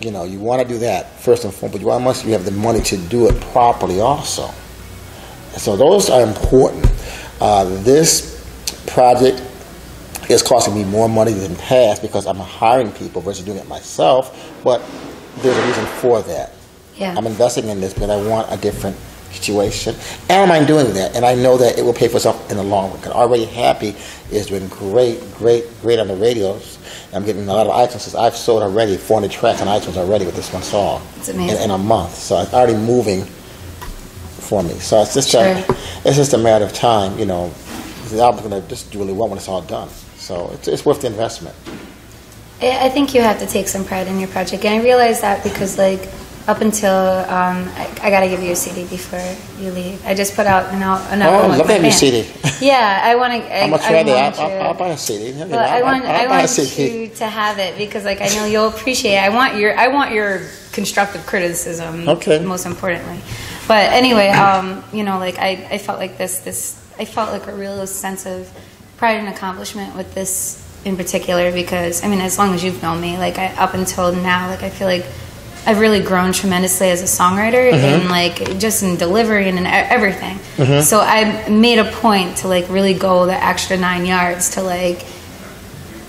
You want to do that first and foremost, but you have the money to do it properly also. So those are important. This project is costing me more money than past because I'm hiring people versus doing it myself, but there's a reason for that. Yeah. I'm investing in this because I want a different situation. And I don't mind doing that. And I know that it will pay for itself in the long run. Because Already Happy is doing great on the radios. I'm getting a lot of iTunes. I've sold already 400 tracks on iTunes already with this one song. It's amazing. In a month. So it's already moving for me. So it's just, it's just a matter of time, you know. The album's going to just do really well when it's all done. So it's worth the investment. I think you have to take some pride in your project. And I realize that because, like, up until I got to give you a CD before you leave. I just put out an album. I'd love to have your CD. Yeah, I want to. I'm I'll buy a CD. Well, I want you to have it because, like, I know you'll appreciate it. I want your constructive criticism. Okay. Most importantly, but anyway, you know, like I felt like I felt like a real sense of pride and accomplishment with this in particular because I mean, as long as you've known me, like up until now, like I feel like I've really grown tremendously as a songwriter and like just in delivery and in everything. So I made a point to like really go the extra 9 yards to like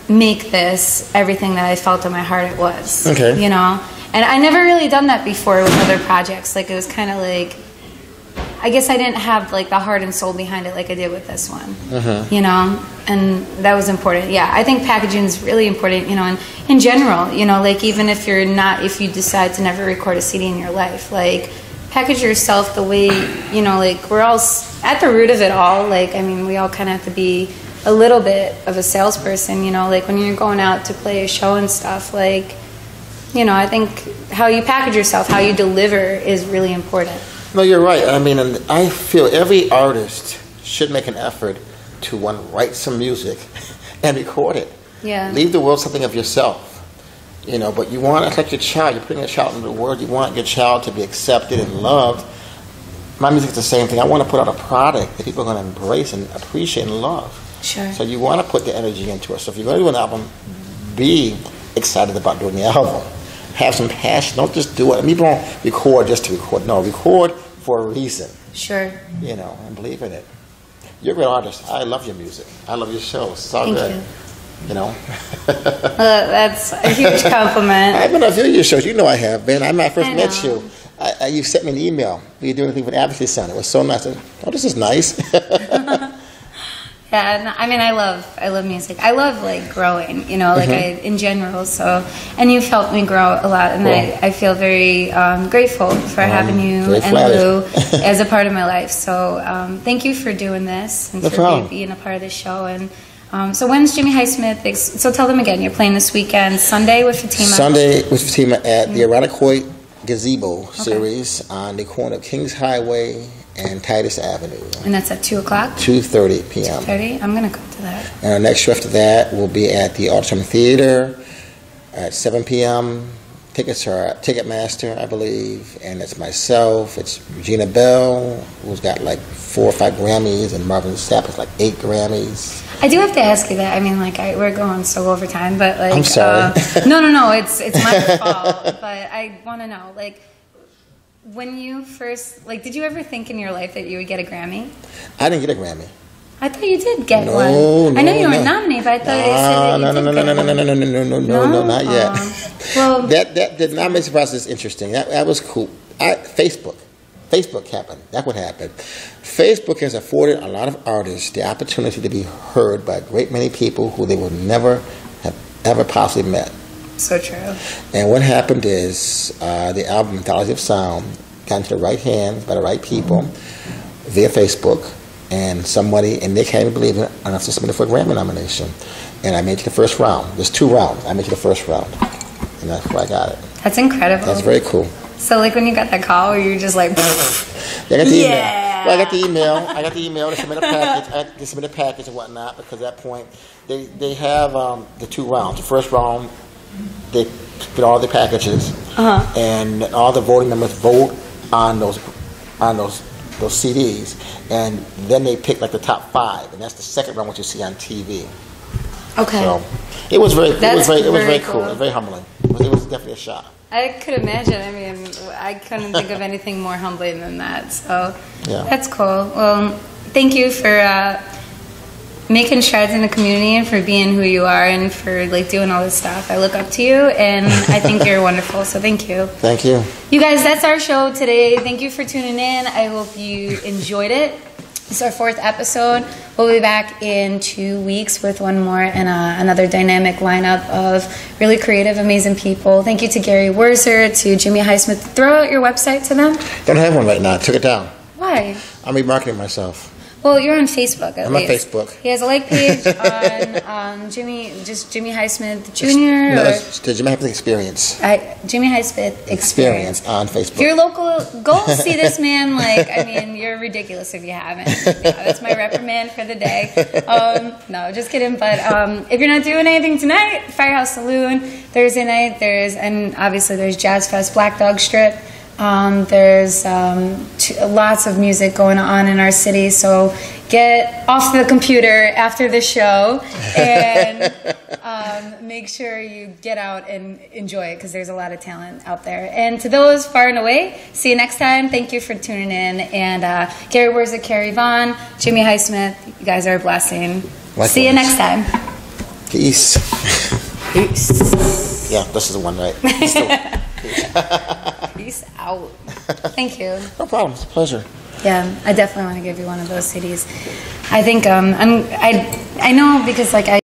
make this everything that I felt in my heart it was. Okay. You know? And I never really done that before with other projects. Like it was kind of like, I guess I didn't have like the heart and soul behind it like I did with this one. You know? And that was important. Yeah, I think packaging is really important, you know, and in general, you know, like even if you decide to never record a CD in your life, like package yourself the way, you know, like we're all at the root of it all. Like, I mean, we all kind of have to be a little bit of a salesperson, you know, like when you're going out to play a show and stuff, like, you know, I think how you package yourself, how you deliver is really important. No, you're right. I mean, and I feel every artist should make an effort to write some music and record it. Yeah. Leave the world something of yourself. You know, but you want, it's like your child. You're putting a child into the world. You want your child to be accepted and loved. My music's the same thing. I want to put out a product that people are going to embrace and appreciate and love. Sure. So you want to put the energy into it. So if you're going to do an album, be excited about doing the album. Have some passion. Don't just do it. And people don't record just to record. No, record for a reason. Sure. You know, and believe in it. You're a great artist. I love your music. I love your shows. It's all Thank good. you. You know? That's a huge compliment. I've been on a few of your shows. You know I have been. I first met you. You sent me an email. You do anything for the Advocacy Center. It was so nice. I said, oh, this is nice. Yeah, I mean, I love music. I love like growing, you know, like in general. So, and you've helped me grow a lot, and Cool. I feel very grateful for having you very and flattered. Lou as a part of my life. So, thank you for doing this and No for problem. being a part of this show. And so, when's Jimmy Highsmith? So, tell them again. You're playing this weekend, Sunday with Fatima. Sunday with Fatima at the Erotic Gazebo series on the corner of Kings Highway and Titus Avenue. And that's at 2 o'clock? 2:30 p.m. 2:30? I'm going to go to that. And our next show after that will be at the Auditorium Theater at 7 p.m. Tickets are at Ticketmaster, I believe, and it's myself, it's Regina Bell, who's got like 4 or 5 Grammys, and Marvin Sapp has like 8 Grammys. I do have to ask you that. I mean, like, we're going so over time, but like, I'm sorry. No, it's my fault. But I want to know, like, when you first, like, did you ever think in your life that you would get a Grammy? I didn't get a Grammy. I thought you did get No, one. I know you no. weren't nominated, but I thought you said that you did get one. No, not yet. Well, That the nomination process is interesting. That was cool. Facebook happened. That's what happened. Facebook has afforded a lot of artists the opportunity to be heard by a great many people who they would never have ever possibly met. so true. And what happened is the album Anthology of Sound got into the right hands by the right people via Facebook, and somebody, and they can't even believe it, enough to submit for a Grammy nomination. And I made it to the first round. There's 2 rounds. I made it to the first round. And that's where I got it. That's incredible. That's very cool. So, like, when you got that call, you were just like, I got the email. Well, I got the email. They submit a package. They submit a package and whatnot, because at that point, they have the 2 rounds. The first round, they put all the packages, and all the voting members vote on those CDs, and then they pick like the top 5, and that's the second round, what you see on TV. okay. So it was very That's it was very very cool. cool. It was very humbling. It was definitely a shock. I could imagine. I mean, I couldn't think of anything more humbling than that. So Yeah. that's cool. Well, thank you for making strides in the community and for being who you are and for like doing all this stuff. I look up to you and I think you're wonderful. So thank you. Thank you. You guys, that's our show today. Thank you for tuning in. I hope you enjoyed it. It's our 4th episode. We'll be back in 2 weeks with one more and another dynamic lineup of really creative, amazing people. Thank you to Gary Wurzer, to Jimmy Highsmith. Throw out your website to them. Don't have one right now. I took it down. Why? I'm remarketing myself. Well, you're on Facebook at I'm least. on Facebook. He has a like page on Jimmy Highsmith Jr. No, or it's the Jimmy Highsmith Experience. Jimmy Highsmith Experience. On Facebook. If you're local, go see this man. Like, I mean, you're ridiculous if you haven't. Yeah, that's my reprimand for the day. No, just kidding. But if you're not doing anything tonight, Firehouse Saloon, Thursday night, and obviously there's Jazz Fest, Black Dog Strip. There's lots of music going on in our city, so get off the computer after the show and make sure you get out and enjoy it because there's a lot of talent out there. And to those far and away, see you next time. Thank you for tuning in. And Gary Wurzik, Carrie Vaughn, Jimmy Highsmith, you guys are a blessing. Likewise. See you next time. Peace. Peace. Yeah, this is the one, right? Peace out. Thank you. No problem. It's a pleasure. Yeah, I definitely want to give you one of those CDs. I think I know because like I